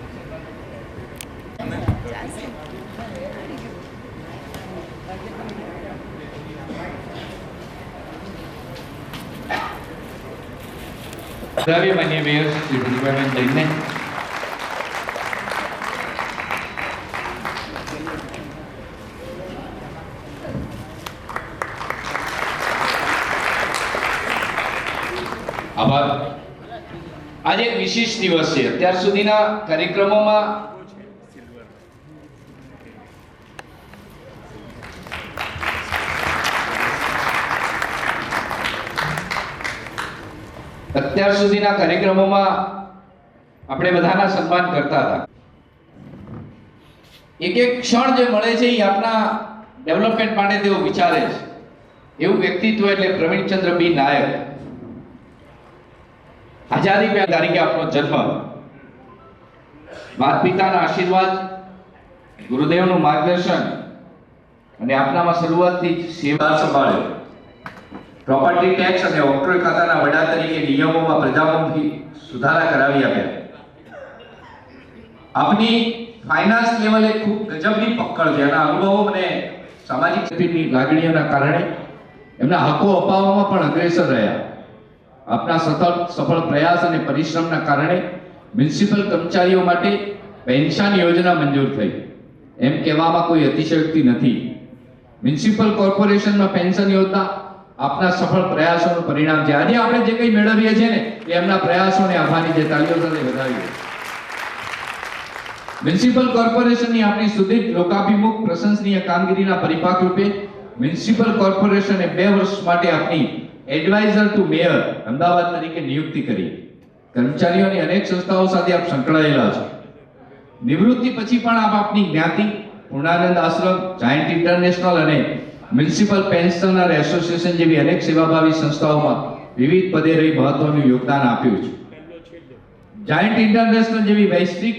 માન્ય મેયર શ્રી ભીખુભાઈ જૈનને આભાર. આજે એક વિશેષ દિવસ છે. અત્યાર સુધીના કાર્યક્રમોમાં આપણે બધાના સન્માન કરતા હતા. એક એક ક્ષણ જે મળે છે એ આપના ડેવલપમેન્ટ માટે તેઓ વિચારે છે. એવું વ્યક્તિત્વ એટલે પ્રવીણચંદ્ર બી નાયક. આઝાદી પે તારીખે આપનો જન્મ, માતા પિતાના આશીર્વાદ, ગુરુદેવનું માર્ગદર્શન અને આપનામાં શરૂઆતથી જ સેવા સંભાળ્યો. પ્રોપર્ટી ટેક્સ અને ઓક્ટ્રોય ખાતાના વડા તરીકે નિયમોમાં પ્રજામુખી સુધારા કરાવી આપ્યા. આપની ફાઇનાન્સ લેવલે ખૂબ ગજબની પકડ છે. એના અનુભવો અને સામાજિક સ્થિતિની લાગણીઓના કારણે એમના હકો અપાવવામાં પણ અગ્રેસર રહ્યા. આપના સફળ પ્રયાસ અને પરિશ્રમના કારણે મ્યુનિસિપલ કર્મચારીઓ માટે પેન્શન યોજના મંજૂર થઈ. એમ કહેવામાં કોઈ અતિશયોક્તિ નથી. મ્યુનિસિપલ કોર્પોરેશનમાં પેન્શન યોજના આપના સફળ પ્રયાસોનું પરિણામ છે. આજે આપણે જે કંઈ મેળવીએ છીએ ને એ એમના પ્રયાસોને આભારી છે. તાળીઓ સાથે વધાવીએ. મ્યુનિસિપલ કોર્પોરેશનની આપણી સુદીર્ઘ લોકાભિમુખ પ્રશંસનીય કામગીરીના પરિપાક રૂપે મ્યુનિસિપલ કોર્પોરેશને 2 વર્ષ માટે આપણી એડવાઇઝર ટુ મેયર અમદાવાદ તરીકે નિયુક્તિ કરી. કર્મચારીઓની અનેક સંસ્થાઓ સાથે આપ સંકળાયેલા છો. નિવૃત્તિ પછી પણ આપ આપની જ્ઞાતિ, પૂર્ણાનંદ આશ્રમ, જાયન્ટ ઇન્ટરનેશનલ અને મ્યુનિસિપલ પેન્શનર એસોસિએશન જેવી અનેક સેવાભાવી સંસ્થાઓમાં વિવિધ પદે રહી મહત્વનું યોગદાન આપ્યું છે. જાયન્ટ ઇન્ટરનેશનલ જેવી વૈશ્વિક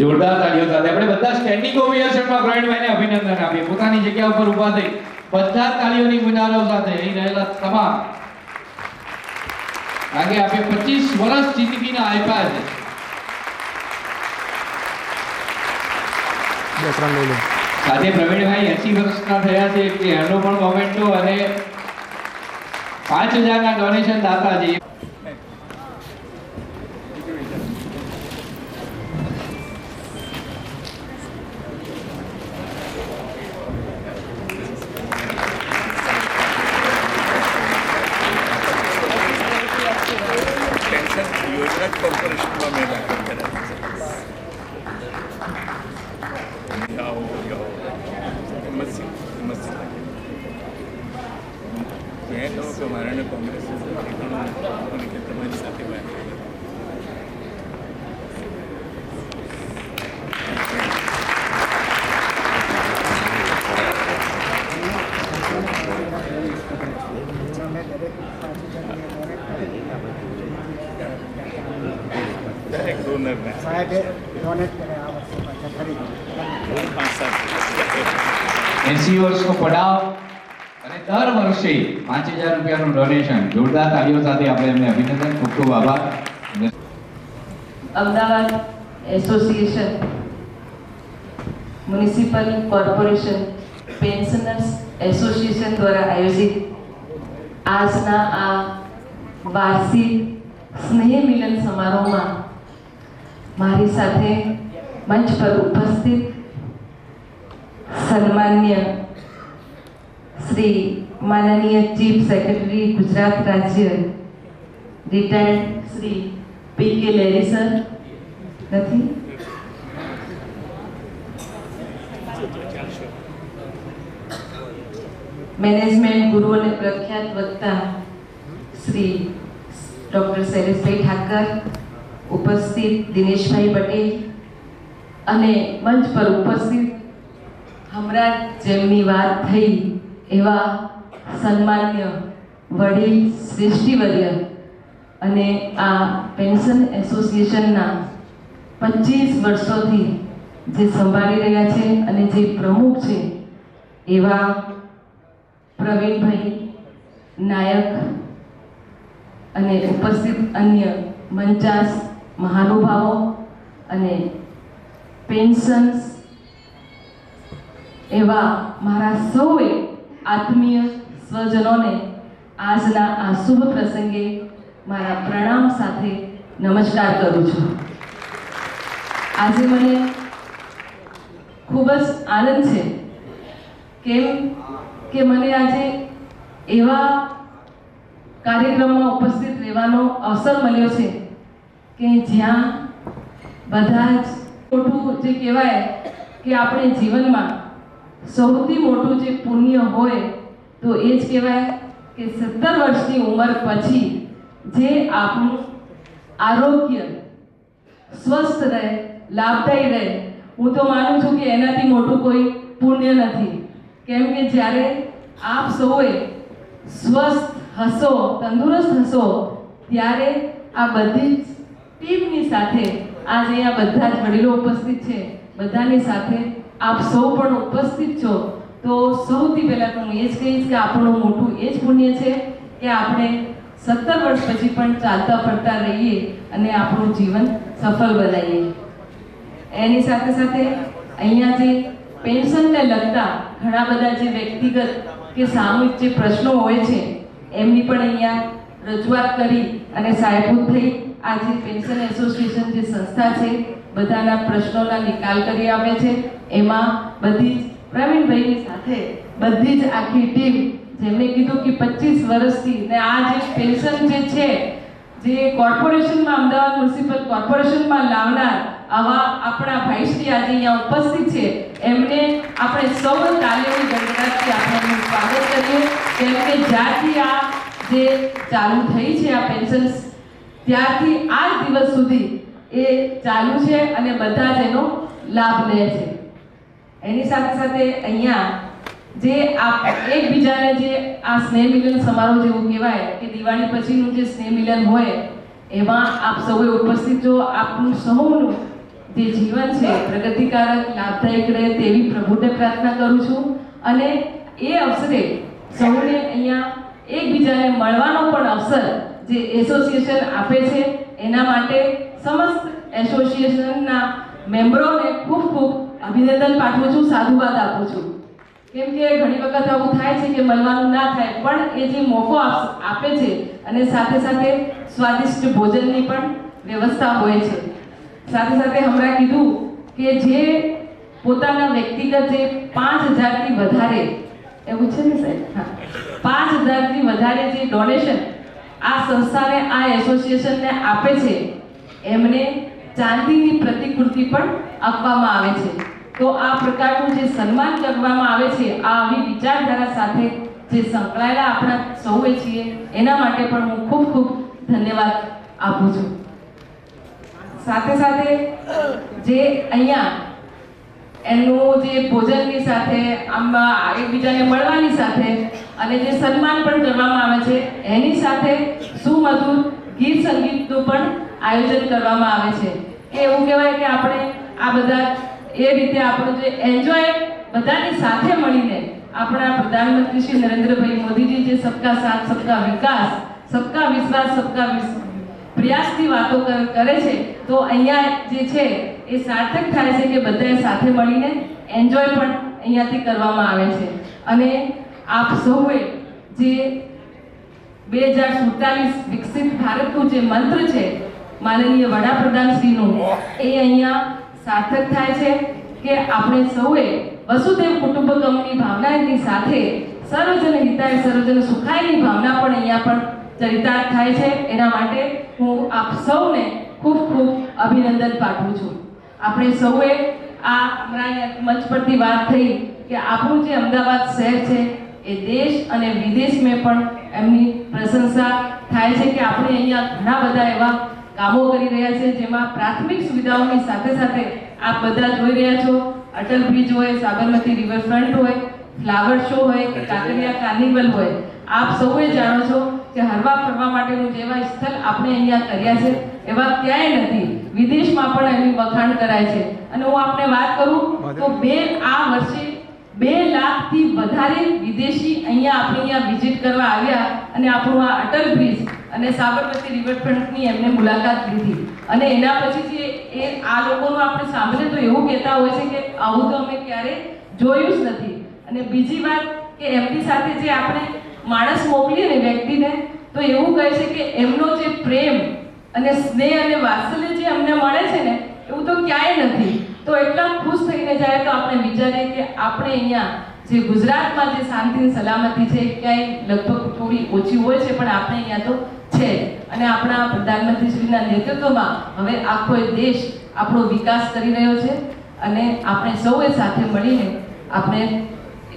જોરદાર તાળીઓ સાથે આપણે બધા સ્ટેન્ડિંગ ઓવેશનમાં પ્રવીણભાઈને અભિનંદન આપીએ. પોતાની જગ્યા ઉપર ઊભા થઈ બધા તાળીઓની ગુંજારો સાથે અહીં રહેલા તમામ આગે આપે 25 વર્ષ જિંદગીના આપ્યા છે. સાથે પ્રવીણભાઈ 80 વર્ષના થયા છે એટલે એનો પણ મોમેન્ટો અને 5000 ના ડોનેશન દાતા છે. કોર્પોરેશનમાં મેં દાખલ કર્યા મેં કહું કે મારાને કોંગ્રેસ સાહેબે ડોનેટ કરે આ વર્ષે પાછા ખરીદી 80 વર્ષનો પડાવ અને દર વર્ષે 5000 રૂપિયાનું ડોનેશન. જોરદાર તાળીઓ સાથે આપણે એમને અભિનંદન. ખૂબ ખૂબ આભાર. Ahmedabad association, municipal corporation, pensioners association દ્વારા આયોજિત આજના આ વાર્ષિક સ્નેહ મિલન સમારોહમાં મારી સાથે મંચ પર ઉપસ્થિત સન્માન્ય શ્રી માનનીય ચીફ સેક્રેટરી ગુજરાત રાજ્ય રિટાયર્ડ શ્રી પી.કે. લેરી સર નથી, મેનેજમેન્ટ ગુરુ અને પ્રખ્યાત વક્તા શ્રી ડૉક્ટર શૈલેષભાઈ ઠાકર, ઉપસ્થિત દિનેશભાઈ પટેલ અને મંચ પર ઉપસ્થિત હમણાં જેમની વાત થઈ એવા સન્માન્ય વડીલ શ્રેષ્ઠીવર્ય અને આ પેન્શન એસોસિએશનના 25 વર્ષોથી જે સંભાળી રહ્યા છે અને જે પ્રમુખ છે એવા પ્રવીણભાઈ નાયક અને ઉપસ્થિત અન્ય મંચાસ મહાનુભાવો અને પેન્શન્સ એવા મારા સૌએ આત્મીય સ્વજનોને આજના આ શુભ પ્રસંગે મારા પ્રણામ સાથે નમસ્કાર કરું છું. આજે મને ખૂબ જ આનંદ છે, કેમ કે મને આજે એવા કાર્યક્રમમાં ઉપસ્થિત રહેવાનો અવસર મળ્યો છે કે જ્યાં બધા જ મોટું જે કહેવાય કે આપણે જીવનમાં સૌથી મોટું જે પુણ્ય હોય તો એ જ કહેવાય કે 17 વર્ષની ઉંમર પછી જે આપણું આરોગ્ય સ્વસ્થ રહે, લાભદાયી રહે, હું તો માનું છું કે એનાથી મોટું કોઈ પુણ્ય નથી. કેમ કે જ્યારે આપ સૌએ સ્વસ્થ હશો, તંદુરસ્ત હશો, ત્યારે આ બધી જ ટીમની સાથે આજે અહીંયા બધા જ વડીલો ઉપસ્થિત છે, બધાની સાથે આપ સૌ પણ ઉપસ્થિત છો. તો સૌથી પહેલાં તો હું એ જ કહીશ કે આપણું મોટું એ જ પુણ્ય છે કે આપણે 17 વર્ષ પછી પણ ચાલતા ફરતા રહીએ અને આપણું જીવન સફળ બનાવીએ. એની સાથે સાથે અહીંયા જે પેન્શનને લગતા ઘણા બધા જે વ્યક્તિગત કે સામૂહિક જે પ્રશ્નો હોય છે એમની પણ અહીંયા રજૂઆત કરી અને સાહેબૂત થઈ આ જે પેન્શન એસોસિએશન જે સંસ્થા છે બધાના પ્રશ્નોના નિકાલ કરી આવે છે. એમાં બધી જ પ્રવીણભાઈની સાથે બધી જ આખી ટીમ, જેમણે કીધું કે 25 વર્ષથી ને આ જે પેન્શન જે છે જે કોર્પોરેશનમાં, અમદાવાદ મ્યુનિસિપલ કોર્પોરેશનમાં લાવનાર આવા આપણા ભાઈશ્રી આજે અહીંયા ઉપસ્થિત છે, એમને આપણે સૌ તાલીઓની ગણગણાટથી આપણે એમનું સ્વાગત કરીએ. કેમ કે જ્યારથી આ જે ચાલુ થઈ છે આ પેન્શન, ત્યારથી આ જ દિવસ સુધી એ ચાલુ છે અને બધા જ એનો લાભ લે છે. એની સાથે સાથે અહીંયા જે એકબીજાને જે આ સ્નેહ મિલન સમારોહ જેવું કહેવાય કે દિવાળી પછીનું જે સ્નેહ મિલન હોય એમાં આપ સૌએ ઉપસ્થિત જો આપનું સૌનું જે જીવન છે પ્રગતિકારક, લાભદાયક રહે તેવી પ્રભુને પ્રાર્થના કરું છું. અને એ અવસરે સૌને અહીંયા એકબીજાને મળવાનો પણ અવસર જે એસોસિએશન આપે છે એના માટે સમસ્ત એસોસિએશનના મેમ્બરોને ખૂબ ખૂબ અભિનંદન પાઠવું છું, સાધુવાદ આપું છું. કેમ કે ઘણી વખત આવું થાય છે કે મળવાનું ના થાય, પણ એ જે મોકો આપે છે અને સાથે સાથે સ્વાદિષ્ટ ભોજનની પણ વ્યવસ્થા હોય છે. સાથે સાથે હમણાં કીધું કે જે પોતાના વ્યક્તિગત જે 5000થી વધારે, એવું છે ને સાહેબ, હા, 5000થી વધારે જે ડોનેશન આ સંસ્થાને, આ એસોસિએશનને આપે છે, એમને ચાંદીની પ્રતિકૃતિ પણ આપવામાં આવે છે. તો આ પ્રકારનું જે સન્માન કરવામાં આવે છે, આ આવી વિચારધારા સાથે જે સંકળાયેલા આપણા સૌએ છીએ એના માટે પણ હું ખૂબ ખૂબ ધન્યવાદ આપું છું. સાથે સાથે જે અહીંયા એનું જે ભોજનની સાથે આમ એકબીજાને મળવાની સાથે અને જે સન્માન પણ કરવામાં આવે છે એની સાથે સુમધુર ગીત સંગીતનું પણ આયોજન કરવામાં આવે છે. કે એવું કહેવાય કે આપણે આ બધા એ રીતે આપણું જે એન્જોય બધાની સાથે મળીને આપણા પ્રધાનમંત્રી શ્રી નરેન્દ્રભાઈ મોદીજી જે સબકા સાથ સબકા વિકાસ સબકા વિશ્વાસ સબકા પ્રયાસની વાતો કરે છે, તો અહીંયા જે છે એ સાર્થક થાય છે કે બધાએ સાથે મળીને એન્જોય પણ અહીંયાથી કરવામાં આવે છે. અને આપ સૌએ જે 2047 વિકસિત ભારતનું જે મંત્ર છે માનનીય વડાપ્રધાન શ્રીનું, એ અહીંયા સાર્થક થાય છે કે આપણે સૌએ વસુદેવ કુટુંબકમની ભાવનાની સાથે સર્વજન હિતાય સર્વજન સુખાયની ભાવના પણ અહીંયા પણ ચરિતાર્થ થાય છે. એના માટે હું આપ સૌને ખૂબ ખૂબ અભિનંદન પાઠવું છું. આપણે સૌએ આ હમણાં મંચ પરથી વાત થઈ કે આપણું જે અમદાવાદ શહેર છે એ દેશ અને વિદેશમાં પણ એમની પ્રશંસા થાય છે કે આપણે અહીંયા ઘણા બધા એવા કામો કરી રહ્યા છે જેમાં પ્રાથમિક સુવિધાઓની સાથે સાથે આપ બધા જોઈ રહ્યા છો, અટલ બ્રિજ હોય, સાબરમતી રિવરફ્રન્ટ હોય, ફ્લાવર શો હોય કે કાંકરિયા કાર્નિવલ હોય, આપ સૌએ જાણો છો કે હરવા ફરવા માટેનું જેવા સ્થળ આપણે અહીંયા કર્યા છે એવા ક્યાંય નથી. વિદેશમાં પણ એની વખાણ કરાય છે. અને હું આપને વાત કરું તો આ વર્ષે 2 લાખથી વધારે વિદેશી અહીંયા વિઝિટ કરવા આવ્યા અને આપણું આ અટલ બ્રિજ અને સાબરમતી રિવરફ્રન્ટની એમને મુલાકાત લીધી. અને એના પછી જે આ લોકોનું આપણે સાંભળીએ તો એવું કહેતા હોય છે કે આવું તો અમે ક્યારે જોયું જ નથી. અને બીજી વાત કે એમની સાથે જે આપણે માણસ મોકલીએ ને વ્યક્તિને, તો એવું કહે છે કે એમનો જે પ્રેમ અને સ્નેહ અને વાત્સલ્ય જે અમને મળે છે ને એવું તો ક્યાંય નથી. તો એટલા ખુશ થઈને જાય તો આપણે વિચારીએ કે આપણે અહીંયા જે ગુજરાતમાં જે શાંતિ અને સલામતી છે ક્યાંય લગભગ થોડી ઓછી હોય છે, પણ આપણે અહીંયા તો છે. અને આપણા પ્રધાનમંત્રીશ્રીના નેતૃત્વમાં હવે આખો દેશ આપણો વિકાસ કરી રહ્યો છે. અને આપણે સૌએ સાથે મળીને આપણે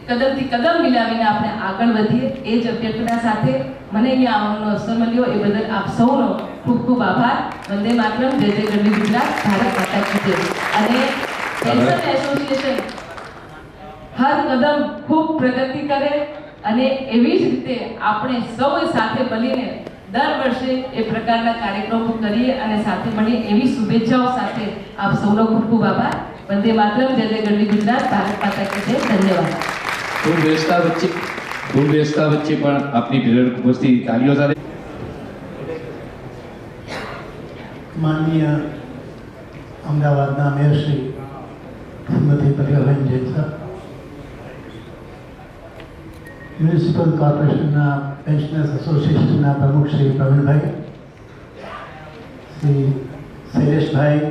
કદમથી કદમ મિલાવીને આપણે આગળ વધીએ એ જ અભ્યર્થના સાથે મને અહીંયા આવવાનો અવસર મળ્યો એ બદલ આપ સૌનો ખૂબ ખૂબ આભાર. વંદે માતરમ, જય જય ગરવી ગુજરાત, ભારત માતા કી જય. અને કેન્સર એસોસિએશન હર કદમ ખૂબ પ્રગતિ કરે અને એવી જ રીતે આપણે સૌએ સાથે મળીને દર વર્ષે એ પ્રકારના કાર્યક્રમો કરીએ અને સાથે મળીએ એવી શુભેચ્છાઓ સાથે આપ સૌનો ખૂબ ખૂબ આભાર. વંદે માતરમ, જય જય ગરવી ગુજરાત, ભારત માતા કી જય. ધન્યવાદ. ખૂબ વ્યસ્તતા વચ્ચે પણ આપની પ્રેરક ઉપસ્થિતિ તાલીઓ સાથે. માનનીય અમદાવાદના મેયર શ્રી શ્રીમતી પ્રતિભાબેન જૈન સાહેબ, મ્યુનિસિપલ કોર્પોરેશનના પેન્શનર્સ એસોસિએશનના પ્રમુખ શ્રી પ્રવીણભાઈ, શ્રી શૈલેષભાઈ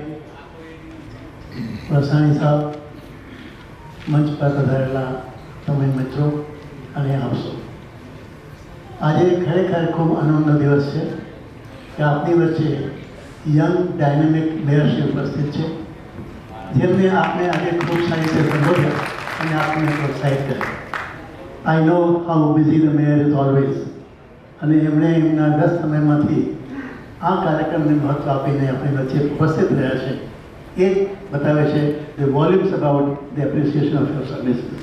વરસાણી સાહેબ, મંચ પર પધારેલા તમામ મિત્રો અને આપ સૌ, આજે ખરેખર ખૂબ આનંદનો દિવસ છે કે આપની વચ્ચે યંગ ડાયનેમિક મેયરશ્રી ઉપસ્થિત છે, જેમને આપને આજે ખૂબ સારી રીતે સંબોધ્યા અને આપને પ્રોત્સાહિત કર્યા. I know how busy the mayor is always, અને એમણે એમના વ્યસ્ત સમયમાંથી આ કાર્યક્રમને મહત્ત્વ આપીને આપણી વચ્ચે ઉપસ્થિત રહ્યા છે. એ બતાવે છે the volumes about the appreciation of your services.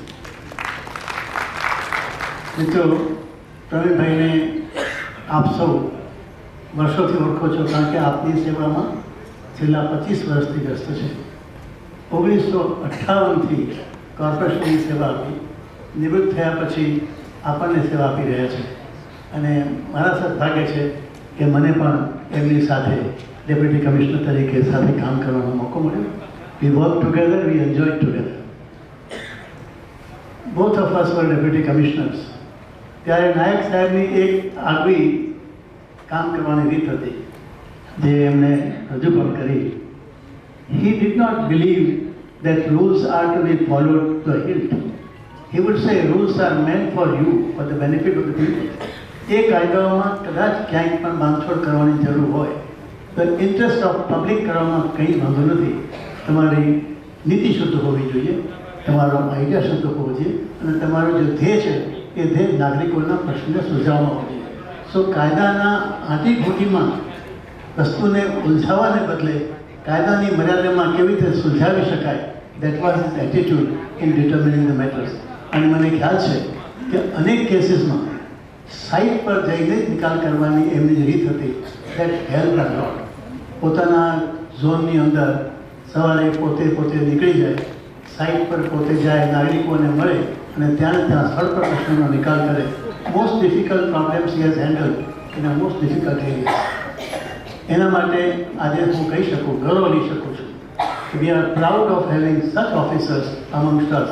મિત્રો, પ્રવીણભાઈને આપ સૌ વર્ષોથી ઓળખો છો, કારણ કે આપની સેવામાં છેલ્લા 25 વર્ષથી વ્યસ્ત છે. 1958થી કોર્પોરેશનની સેવા આપી, નિવૃત્ત થયા પછી આપણને સેવા આપી રહ્યા છે. અને મારા સદભાગ્ય છે કે મને પણ એમની સાથે ડેપ્યુટી કમિશનર તરીકે સાથે કામ કરવાનો મોકો મળ્યો. We work together, we enjoy together. Both of us were deputy commissioners. ત્યારે નાયક સાહેબની એક આગવી કામ કરવાની રીત હતી જે એમણે રજૂ પણ કરી. He did not believe that rules are to be followed to a hilt. He would say rules are meant for you, for the benefit of the people. એ કાયદાઓમાં કદાચ ક્યાંક પણ બાંધછોડ કરવાની જરૂર હોય તો ઇન્ટરેસ્ટ ઓફ પબ્લિક કરવામાં કંઈ વાંધો નથી. તમારી નીતિ શુદ્ધ હોવી જોઈએ, તમારો આઈડિયા શુદ્ધ હોવો જોઈએ, અને તમારો જે ધ્યેય છે એ ધ્યેય નાગરિકોના પ્રશ્નને સુલઝાવવાનો હોવો જોઈએ. સો કાયદાના આંટીઘૂંટીમાં વસ્તુને ઉલઝાવવાને બદલે કાયદાની મર્યાદામાં કેવી રીતે સુલઝાવી શકાય, that was his attitude in determining the matters. અને મને ખ્યાલ છે કે અનેક કેસીસમાં સાઇટ પર જઈને નિકાલ કરવાની એમની જે રીત હતી, દેટ હેલ્પ અ લોટ. પોતાના ઝોનની અંદર સવારે પોતે નીકળી જાય, સાઇટ પર પોતે જાય, નાગરિકોને મળે અને ત્યાં સ્થળ પર પ્રશ્નોનો નિકાલ કરે. Most difficult problems he has handle in a most difficult area. એના માટે આજે હું કહી શકું, ગૌરવ લઈ શકું છું કે we are proud of having such officers amongst us.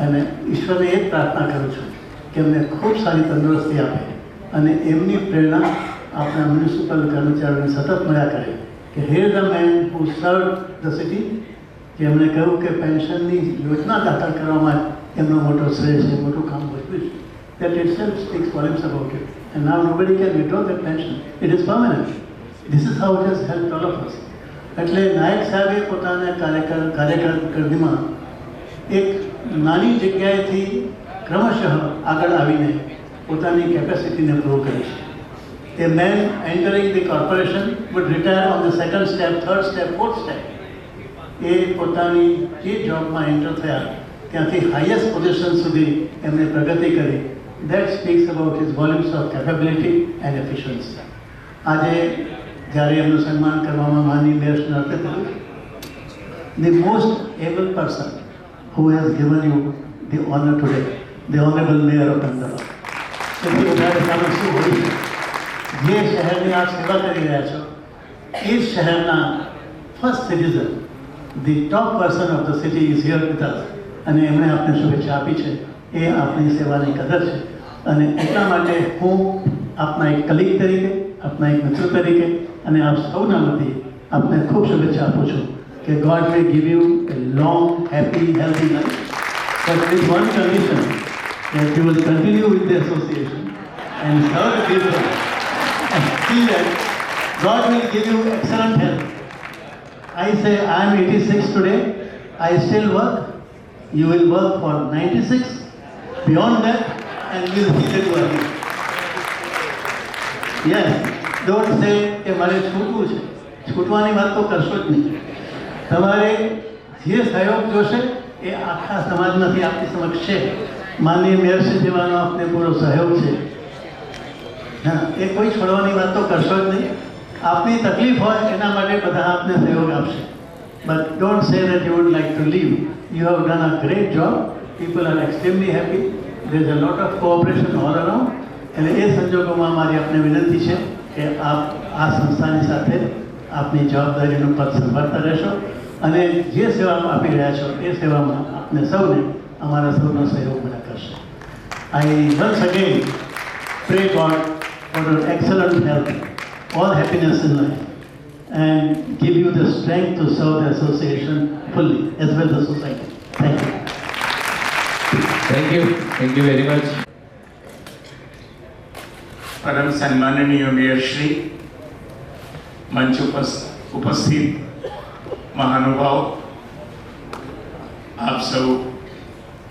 અને ઈશ્વરને એ જ પ્રાર્થના કરું છું કે એમને ખૂબ સારી તંદુરસ્તી આપે અને એમની પ્રેરણા આપણા મ્યુનિસિપલ કર્મચારીઓને સતત મળ્યા કરે કે હિયર ધ મેન હુ સર્વ ધ સિટી, જેમણે કહ્યું કે પેન્શનની યોજના દાખલ કરવામાં એમનો મોટો શ્રેય છે, મોટું કામ ભજવ્યું છે. That itself speaks volumes about it. And now nobody can withdraw that pension. It is permanent. This is how it has helped all of us. એટલે નાયક સાહેબે પોતાના કાર્યકરદીમાં એક નાની જગ્યાએથી ક્રમશઃ આગળ આવીને પોતાની કેપેસિટીને પ્રૂવ કરી છે. A man entering the corporation would retire on the second step, third step, fourth step. એ પોતાની જે જોબમાં એન્ટર થયા ત્યાંથી હાઈએસ્ટ પોઝિશન સુધી એમને પ્રગતિ કરી. That speaks about his volumes of capability and efficiency. આજે જ્યારે એમનું સન્માન કરવામાં માનનીય મેયર શ્રી અર્પિત થયું, the most able person who has given you the honor today, the honorable mayor of Ahmedabad. સૌથી વધારે કારણ શું હોય છે? જે શહેરની આપ સેવા કરી રહ્યા છો એ શહેરના first citizen, the top person of the city is here with us. અને એમણે આપને શુભેચ્છા આપી છે, એ આપણી સેવાની કદર છે. અને એટલા માટે હું આપના એક કલીગ તરીકે, આપના એક મિત્ર તરીકે અને આપ સૌના વતી આપને ખૂબ શુભેચ્છા આપું છું કે God May give you A long, happy, healthy life. But with one condition, that you will continue with the association and serve the people and see that God will give you excellent health. I say I am 86 today, I still work. You will work for 96, beyond that, and you will see that working. Yes, don't say કે મારે છૂટવું છે. છૂટવાની વાત તો કરશો જ નહીં. તમારે જે સહયોગ જોશે એ આખા સમાજમાંથી આપની સમક્ષ છે. માનનીય મેયરશ્રી જેવાનો આપને પૂરો સહયોગ છે. હા, એ કોઈ છોડવાની વાત તો કરશો જ નહીં. આપની તકલીફ હોય એના માટે બધા આપને સહયોગ આપશે. But don't say that you would like to leave. You have done a great job. People are extremely happy. There is a lot of cooperation all around. અને એ સંજોગોમાં મારી આપને વિનંતી છે કે આપ આ સંસ્થાની સાથે આપની જવાબદારીનું પદ સંભાળતા રહેશો અને જે સેવા આપી રહ્યા છો એ સેવામાં આપને સૌને અમારા સૌનો સહયોગ મળ્યા કરશે. I once again pray God for your excellent health, all happiness in life, and give you the strength to serve the association fully as well as the society. Thank you. Thank you very much. પરમ સન્માનનીય મેયરશ્રી, મંચ ઉપસ્થિત મહાનુભાવ, આપ સૌ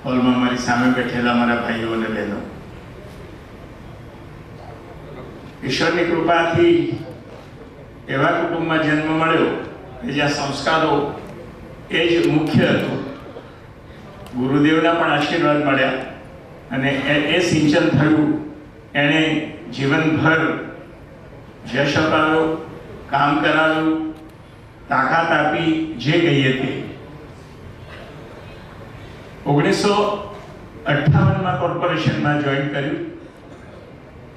હોલમાં મારી સામે બેઠેલા મારા ભાઈઓ અને બહેનો, ઈશ્વરની કૃપાથી એવા કુટુંબમાં જન્મ મળ્યો કે જ્યાં સંસ્કારો એ જ મુખ્ય હતું. ગુરુદેવના પણ આશીર્વાદ મળ્યા અને એ સિંચન થયું. એણે જીવનભર જશ અપાવ્યો, કામ કરાવ્યું, તાકાત આપી, જે કહીએ તે. 1958માં કોર્પોરેશનમાં જોઈન કર્યું,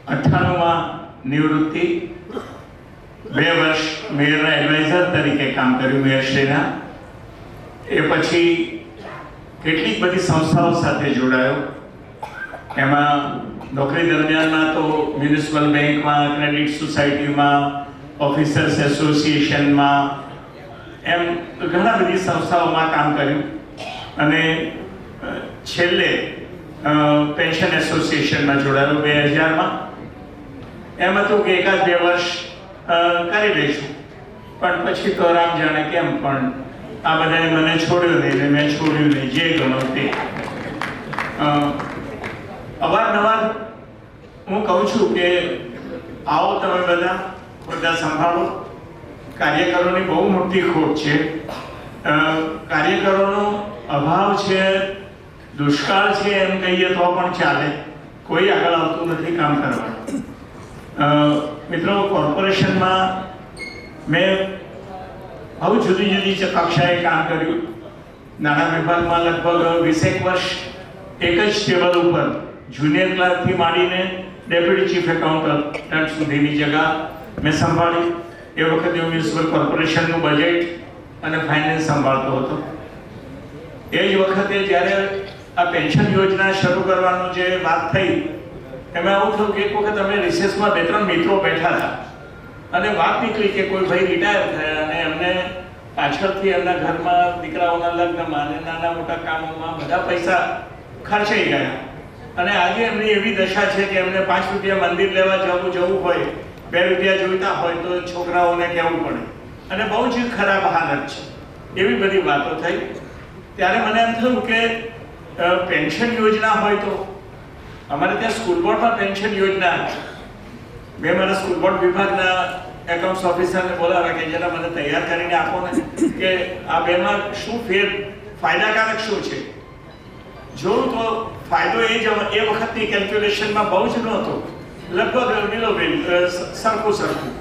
98માં નિવૃત્તિ, 2 વર્ષ મેયરના એડવાઇઝર તરીકે કામ કર્યું મેયરશ્રીના. એ પછી કેટલીક બધી સંસ્થાઓ સાથે જોડાયો. એમાં નોકરી દરમિયાનમાં તો મ્યુનિસિપલ બેંકમાં, ક્રેડિટ સોસાયટીમાં, ઓફિસર્સ એસોસિએશનમાં, એમ ઘણા બધી સંસ્થાઓમાં કામ કર્યું. અને છેલ્લે પેન્શન એસોસિએશનમાં જોડાયો 2000માં. એમ હતું કે 1-2 વર્ષ કરી લઈશું, પણ પછી તો રામ જાણે કેમ પણ આ બધાએ મને છોડ્યો નહીં ને મેં છોડ્યું નહીં, જે ગણો તે. અવારનવાર હું કહું છું કે આવો તમે બધા સંભાળો. કાર્યકરોની બહુ મોટી ખોટ છે. કાર્યકરોનો અભાવ છે, દુષ્કાળ છે એમ કહીએ તો પણ ચાલે. કોઈ આગળ આવતું નથી કામ કરવા. મિત્રો, કોર્પોરેશનમાં મેં આવું જુદી જુદી કક્ષાએ કામ કર્યું. નાણાં વિભાગમાં લગભગ 20 વર્ષ એક જ ટેબલ ઉપર જુનિયર ક્લાર્કથી માંડીને ડેપ્યુટી ચીફ એકાઉન્ટન્ટ સુધીની જગ્યા મેં સંભાળી. એ વખતે હું મ્યુનિસિપલ કોર્પોરેશનનું બજેટ અને ફાઇનાન્સ સંભાળતો હતો. એ જ વખતે જ્યારે આ પેન્શન યોજના શરૂ કરવાનું જે વાત થઈ, એમાં એવું થયું કે એક વખત અમે રિસેસમાં 2-3 મિત્રો બેઠા હતા અને વાત નીકળી કે કોઈ ભાઈ રિટાયર થયા અને એમને પાછળથી એમના ઘરમાં દીકરાઓના લગ્નમાં અને નાના મોટા કામોમાં બધા પૈસા ખર્ચાઈ ગયા અને આજે એમની એવી દશા છે કે એમને 5 રૂપિયા મંદિર લેવા જવું હોય, 2 રૂપિયા જોઈતા હોય તો છોકરાઓને કહેવું પડે અને બહુ જ ખરાબ હાલત છે. એવી બધી વાતો થઈ. ત્યારે મને એમ થયું કે પેન્શન યોજના હોય તો અમારે ત્યાં સ્કૂલ બોર્ડમાં પેન્શન યોજના હતી. મેં મારા સ્કૂલ બોર્ડ વિભાગના એકાઉન્ટ્સ ઓફિસરને બોલાવ્યા કે જરા મને તૈયાર કરીને આપો ને કે આ બેમાં શું ફાયદાકારક શું છે. જોયું તો ફાયદો એ વખતની કેલ્ક્યુલેશનમાં બહુ જ નહોતો, લગભગ સરખું.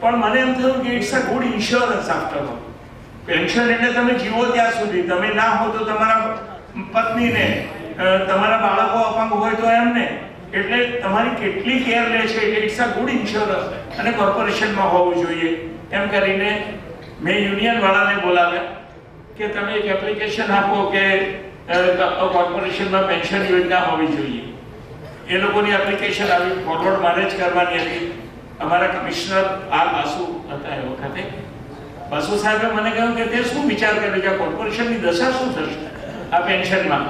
પણ મને એમ થયું કે it's a good insurance after all. Pension એટલે તમે જીવો ત્યાં સુધી, તમે ના હો તો તમારા પત્નીને, તમારા બાળકો અપંગ હોય તો એમને, એટલે તમારી કેટલી કેર લે છે. ઇટ્સ અ ગુડ ઇન્સ્યોરન્સ અને કોર્પોરેશનમાં હોવું જોઈએ. એમ કરીને મેં યુનિયન વાળાને બોલાવ્યા કે તમે એક એપ્લિકેશન આપો કે કોર્પોરેશનમાં પેન્શન યોજના હોવી જોઈએ. એ લોકોની એપ્લિકેશન આવી, ફોરવર્ડ મારે જ કરવાની હતી. અમારા કમિશનર આર બાસુ હતા એ વખતે. બાસુ સાહેબે મને કહ્યું કે તે શું વિચાર કર્યો કે કોર્પોરેશનની દશા શું થશે આ પેન્શનમાં.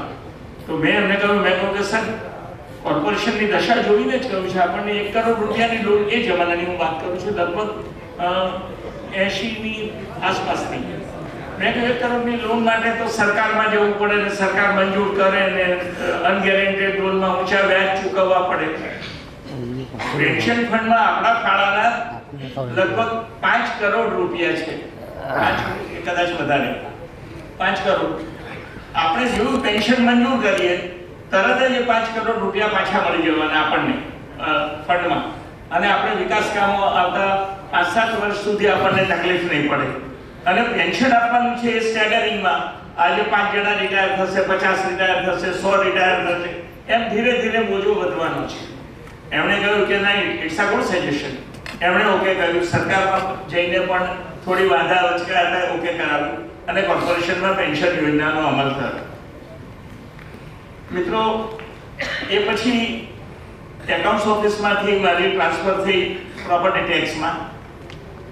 તો મેં એમને કહ્યું કે સર, કોર્પોરેશનની દશા જોઈને જ કહ્યું છે. આપણને 1 કરોડ રૂપિયાની લોન, એ જમાનાની હું વાત કરું છું, લગભગ 80ની આસપાસની. મેં કહ્યું 1 કરોડની લોન માટે તો સરકારમાં જવું પડે ને સરકાર મંજૂર કરે ને અનગેરેન્ટેડ લોનમાં ઊંચા વ્યાજ ચૂકવવા પડે. પેન્શન ફંડમાં આપણા ફાળાના લગભગ 5 કરોડ રૂપિયા છે, કદાચ વધારે, 5 કરોડ. આપણે જેવું પેન્શન મંજૂર કરીએ તરત જ એ 5 કરોડ રૂપિયા પાછા મળી જવાના આપણને ફંડમાં, અને આપણે વિકાસ કામો આવતા 5-7 વર્ષ સુધી આપણને તકલીફ નહીં પડે. અને પેન્શન આપવાનું છે એ સ્ટેગરિંગમાં, આજે 5 જણા રિટાયર થશે, 50 રિટાયર થશે, 100 રિટાયર થશે, એમ ધીરે ધીરે બોજો વધવાનો છે. એમણે કહ્યું કે નહીં, ઇટ્સ અ ગુડ સજેશન. એમણે ઓકે કર્યું. સરકારમાં જઈને પણ થોડી વાંધા વચકા ઓકે કરાવ્યું અને કોર્પોરેશનમાં પેન્શન યોજનાનો અમલ થયો. મિત્રો, એ પછી એકાઉન્ટ્સ ઓફિસમાંથી મારી ટ્રાન્સફર થઈ પ્રોપર્ટી ટેક્સમાં.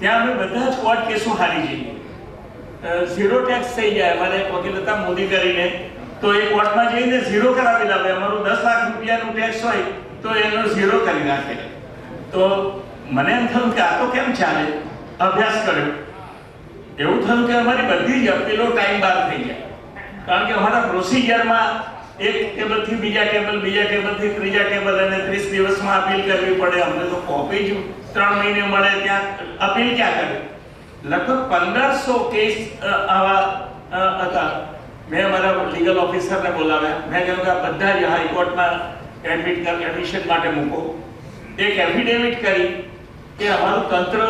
ત્યાં અમે બધા જ કોર્ટ કેસો હારી જઈએ. 0 ટેક્સ થઈ જાય. અમારે એક વકીલ હતા મોદી કરીને, તો એ કોર્ટમાં જઈને 0 કરાવી લાવે. અમારું 10 લાખ રૂપિયાનું ટેક્સ હોય તો એનો 0 કરી નાખે. તો મને એમ થયું કે આ તો કેમ ચાલે. અભ્યાસ કર્યો. એવું થયું કે અમારી બધી જ અપીલો ટાઈમ બાર થઈ જાય. કારણ કે અમારા પ્રોસિજરમાં એક ટેબલથી બીજા ટેબલ, બીજા ટેબલથી ત્રીજા ટેબલ, અને 30 દિવસમાં અપીલ કરવી પડે. અમને તો કોપી જ 3 મહિને મળે, ત્યાં અપીલ ક્યાં કરે. લગભગ 1500 કેસ આવા હતા. મેં અમારા લીગલ ઓફિસરને બોલાવ્યા. મેં કહ્યું કે આ બધા જ હાઈકોર્ટમાં એડમિશન માટે મૂકો. એક એફિડેવિટ કરી કે અમારું તંત્ર,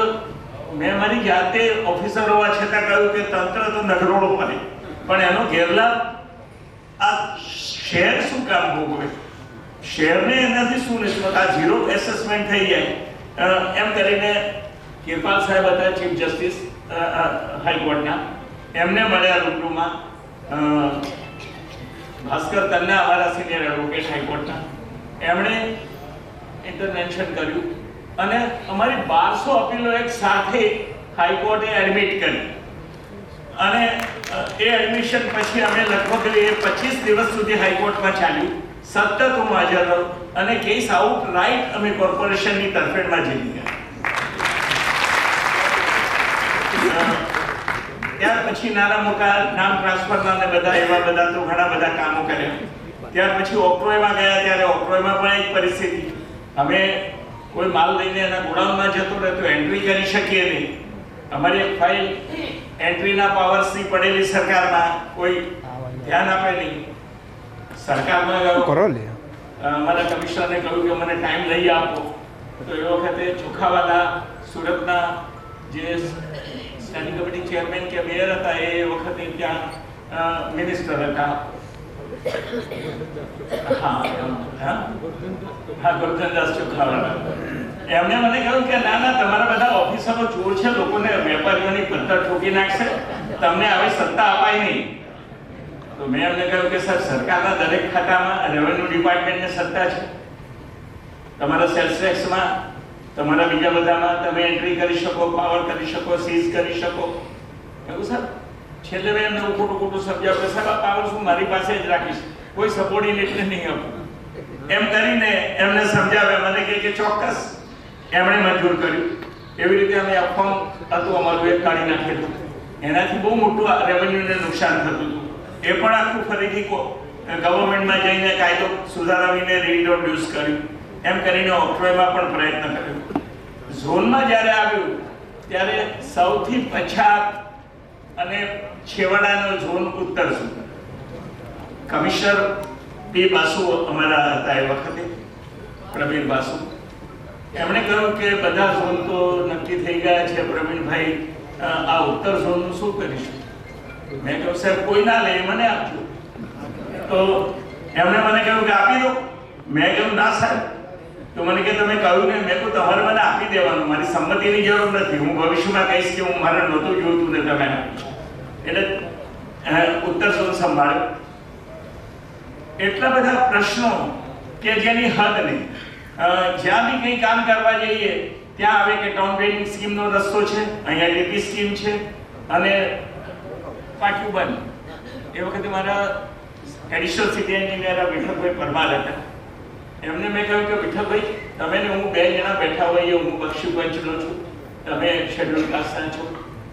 મેં મારી જાતે ઓફિસર હોવા છતાં કહ્યું કે તંત્ર તો નગરોડો પડે, પણ એનો ગેરલાભ આ શહેર શું કામ ભોગવે, શહેરને એનાથી શું નિસ્બત. આ 0 એસેસમેન્ટ થઈ જાય. એમ કરીને કિરપાલ સાહેબ હતા ચીફ જસ્ટિસ હાઈકોર્ટના, એમને મળ્યા રૂબરૂમાં. ભાસ્કર તન્ના અમારા સિનિયર એડવોકેટ હાઈકોર્ટના, એમણે ઇન્ટરવેન્શન કર્યું અને અમારી 1200 અપીલો એક સાથે હાઈકોર્ટે એડમિટ કરી. અને એ એડમિશન પછી અમે લગભગ 25 દિવસ સુધી હાઈકોર્ટમાં ચાલ્યું. સતત હું હાજર રહ્યો અને કેસ આઉટ રાઈટ અમે કોર્પોરેશનની તરફેણમાં જીતી ગયા. ત્યાર પછી નાના મોટા નામ ટ્રાન્સફરના ને બધા એવા બધા તો ઘણા બધા કામો કર્યા. ત્યાર પછી ઓક્ટ્રોયમાં ગયા. ત્યારે ઓક્ટ્રોયમાં પણ એક પરિસ્થિતિ, અમે કોઈ માલ લઈને એના ગોડાઉનમાં જતો રહે તો એન્ટ્રી કરી શકીએ નહીં. અમારી એક ફાઇલ એન્ટ્રીના પાવર્સની પડેલી સરકારમાં, કોઈ ધ્યાન આપે નહીં. સરકારમાં ગયો, અમારા કમિશનરને કહ્યું કે મને ટાઈમ લઈ આપો. તો એ વખતે ચોખાવાલા સુરતના જે સ્ટેન્ડિંગ કમિટી ચેરમેન કે મેયર હતા એ વખતે ત્યાં મિનિસ્ટર હતા. ગોરધનદાસ ચોખાવાળા. એમને મને કહ્યું કે ના ના, તમારા બધા ઓફિસરો ચોર છે, લોકોને વેપારીઓની પત્તર ઠોકી નાખશે, તમને હવે સત્તા અપાય નહીં. તો મેં એમને કહ્યું કે સર, સરકારના દરેક ખાતામાં રેવન્યુ ડિપાર્ટમેન્ટને સત્તા છે. તમારા સેલ્સ ટેક્સમાં, તમારા બીજા બધામાં તમે એન્ટ્રી કરી શકો, પાવર કરી શકો, સીઝ કરી શકો. કહ્યું સર, છેલ્લે મેં એમને ખોટું સમજાવ્યું કે સાહેબ, આ પાવર શું મારી પાસે જ રાખીશ, કોઈ સબોર્ડિનેટને નહીં આપું. એમ કરીને એમને સમજાવ્યા. મને કહે કે ચોક્કસ. એમણે મંજૂર કર્યું. એવી રીતે અમે આ ફોર્મ હતું અમારું એ કાઢી નાખેલું. એનાથી બહુ મોટું રેવન્યુને નુકસાન થતું હતું. એ પણ આખું ફરીથી ગવર્મેન્ટમાં જઈને કાયદો સુધારાવીને રીઇન્ટ્રોડ્યુસ કર્યું. એમ કરીને ઓક્ટ્રોયમાં પણ પ્રયત્ન કર્યો. ઝોનમાં જ્યારે આવ્યું ત્યારે સૌથી પછાત અને છેવાડાનો ઝોન ઉત્તર ઝોન. કમિશનર પી બાસુ અમારા હતા એ વખતે, પ્રવીણ બાસુ. એમણે કહ્યું કે બધા ઝોન તો નક્કી થઈ ગયા છે પ્રવીણભાઈ, આ ઉત્તર ઝોનનું શું કરીશું? મેં કહ્યું સાહેબ, કોઈ ના લે, મને આપજો. તો એમણે મને કહ્યું કે આપી દો. મેં કહ્યું ના સાહેબ. તો મને કે તમે કહ્યું ને. મેં કહ્યું તમારે મને આપી દેવાનું, મારી સંમતિની જરૂર નથી. હું ભવિષ્યમાં કહીશ કે હું મારે નહોતું જોઈતું ને તમે આપ્યું. એટલે ઉત્તર ઝોન સંભાળ્યો. એટલા બધા પ્રશ્નો કે જેની હદ નહીં. જ્યાં બી કંઈ કામ કરવા જઈએ ત્યાં આવે કે ટાઉન પ્લાનિંગ સ્કીમનો રસ્તો છે, અહીંયા ડીપી સ્કીમ છે અને પાટિયું બંધ. એ વખતે મારા additional city engineer Vithalbhai Parmar હતા. એમને મેં કહ્યું કે વિઠ્ઠલભાઈ, તમે ને હું 2 જણા બેઠા હોઈએ, હું બક્ષી પંચનો છું, તમે શેડ્યુલ કાસ્ટના છો,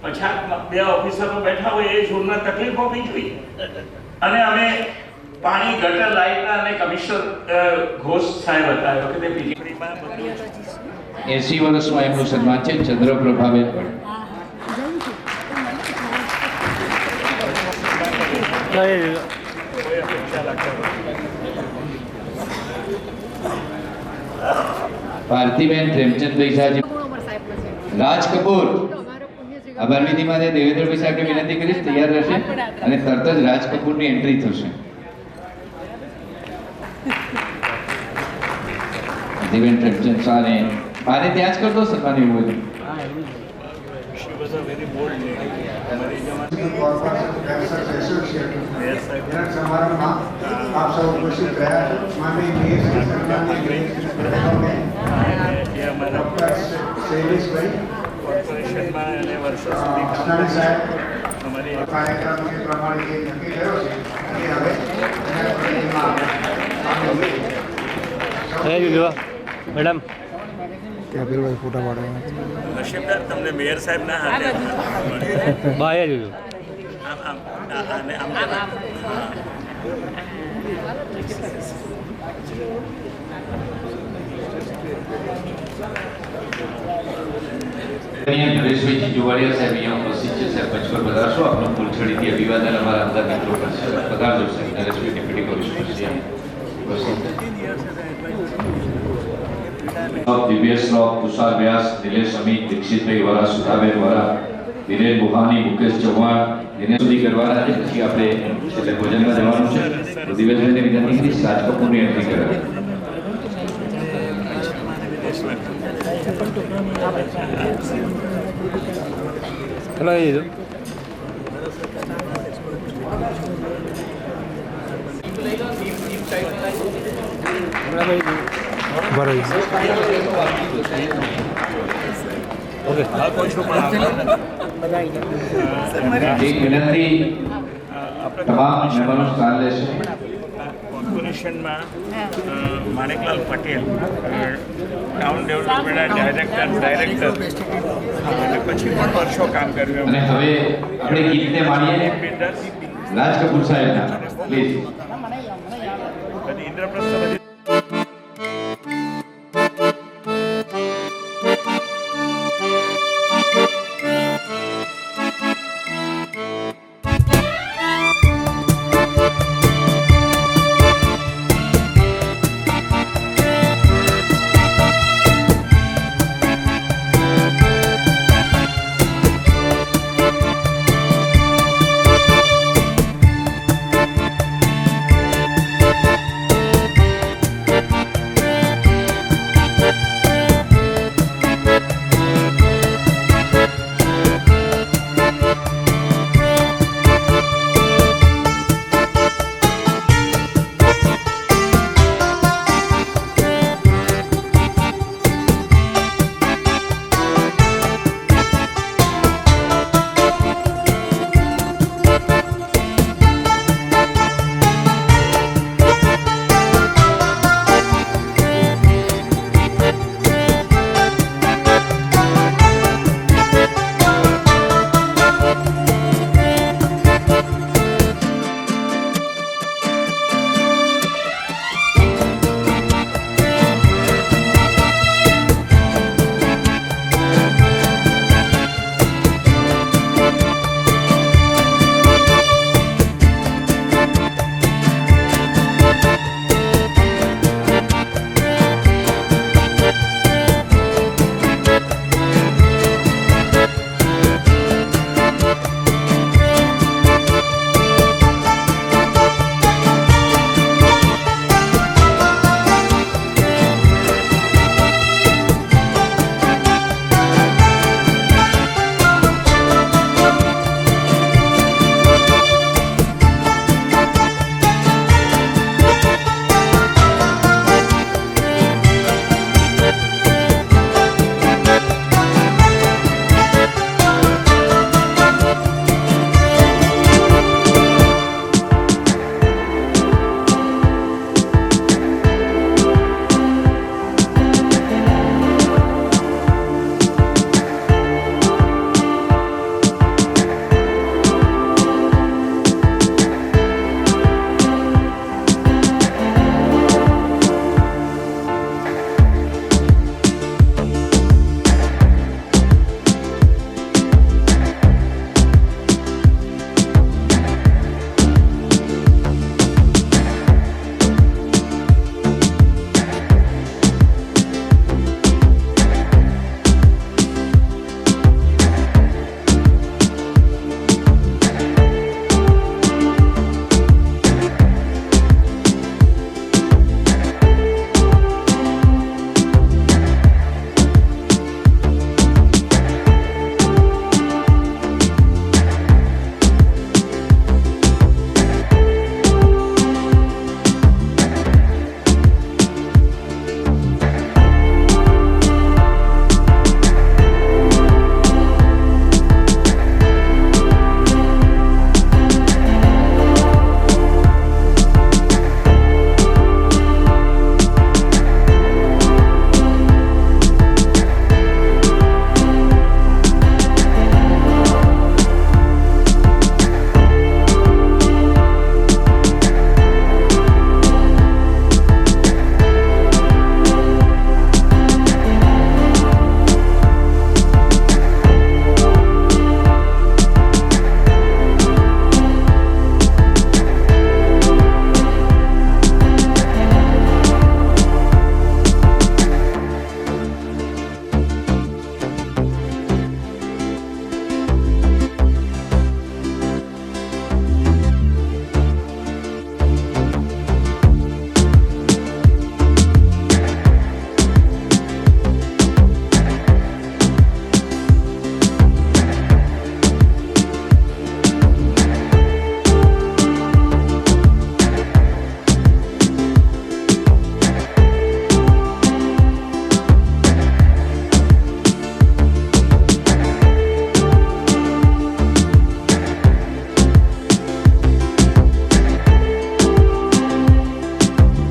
પછાત 2 ઓફિસરો બેઠા હોય, એ ઝોનમાં તકલીફ હોવી જોઈએ. અને અમે પાણી, ગટર, લાઇટના અને કમિશનર ઘોષ સાહેબ હતા એ વખતે પીજીડીમાં 80 વર્ષમાં એમનું સન્માન છે. ચંદ્રપ્રભાબેન ભારતીબેન પ્રેમચંદભાઈ સાહેબ, રાજ કપૂર. આભાર વિધિ માટે દેવેન્દ્રભાઈ સાહેબને વિનંતી કરીશ, તૈયાર રહેશે અને તરત જ રાજ કપૂરની એન્ટ્રી થશે. ભારતીબેન પ્રેમચંદ શાહને મારે ત્યાં જ કરતો સન્માન એવું હતું. સમારંભમાં આપ સૌ ઉપસ્થિત રહ્યા છો. માનનીય ડોક્ટર શૈલેષભાઈ કોર્પોરેશનમાં અને વર્ષો સુધી કામ અસનાણી સાહેબ, અમારી કાર્યક્રમ એ પ્રમાણે જે નક્કી થયો છે એ હવે એના પ્રતિમાં મેડમ ત્યાં પેલું ફોટા પાડવાના નસીબદાર તમને મેયર સાહેબના હાથે બાય જોજો. આમ અને આમ નરેશભાઈ જોવાડિયા સાહેબ અહીંયા ઉપસ્થિત છે. સાહેબ મંચ પર પધારશો. આપનો ફૂલછડીથી અભિવાદન અમારા અંદર મિત્રો કરશે. પધારજો સાહેબ. નરેશભાઈ ડેપ્યુટી કમિશનર છે દિવ્યેશ શ્રોફ, તુષાર વ્યાસ, નિલેશ અમિત, દીક્ષિતભાઈ વરા, સુધાબેન વરા, વિરેન બુહાની, મુકેશ ચૌહાણ, દિનેશ સુધી કરવાના છે. પછી આપણે છેલ્લે ભોજનમાં જવાનું છે. તો દિવેશભાઈને વિનંતી કરીશ રાજ કપૂરની એન્ટ્રી કરાવે. ચલો એ જો બરાબર. ઓકે એક વિનંતી, તમામ મહેમાનો સ્થાન લેશે. કોર્પોરેશનમાં માણેકલાલ પટેલ ટાઉન ડેવલપમેન્ટના ડાયરેક્ટર અને પછી પણ વર્ષો કામ કર્યું. અને હવે આપણે ગીતને માણીએ રાજ કપૂર સાહેબના. પ્લીઝ. બધી ઇન્દ્રપ્રસ્થ બધી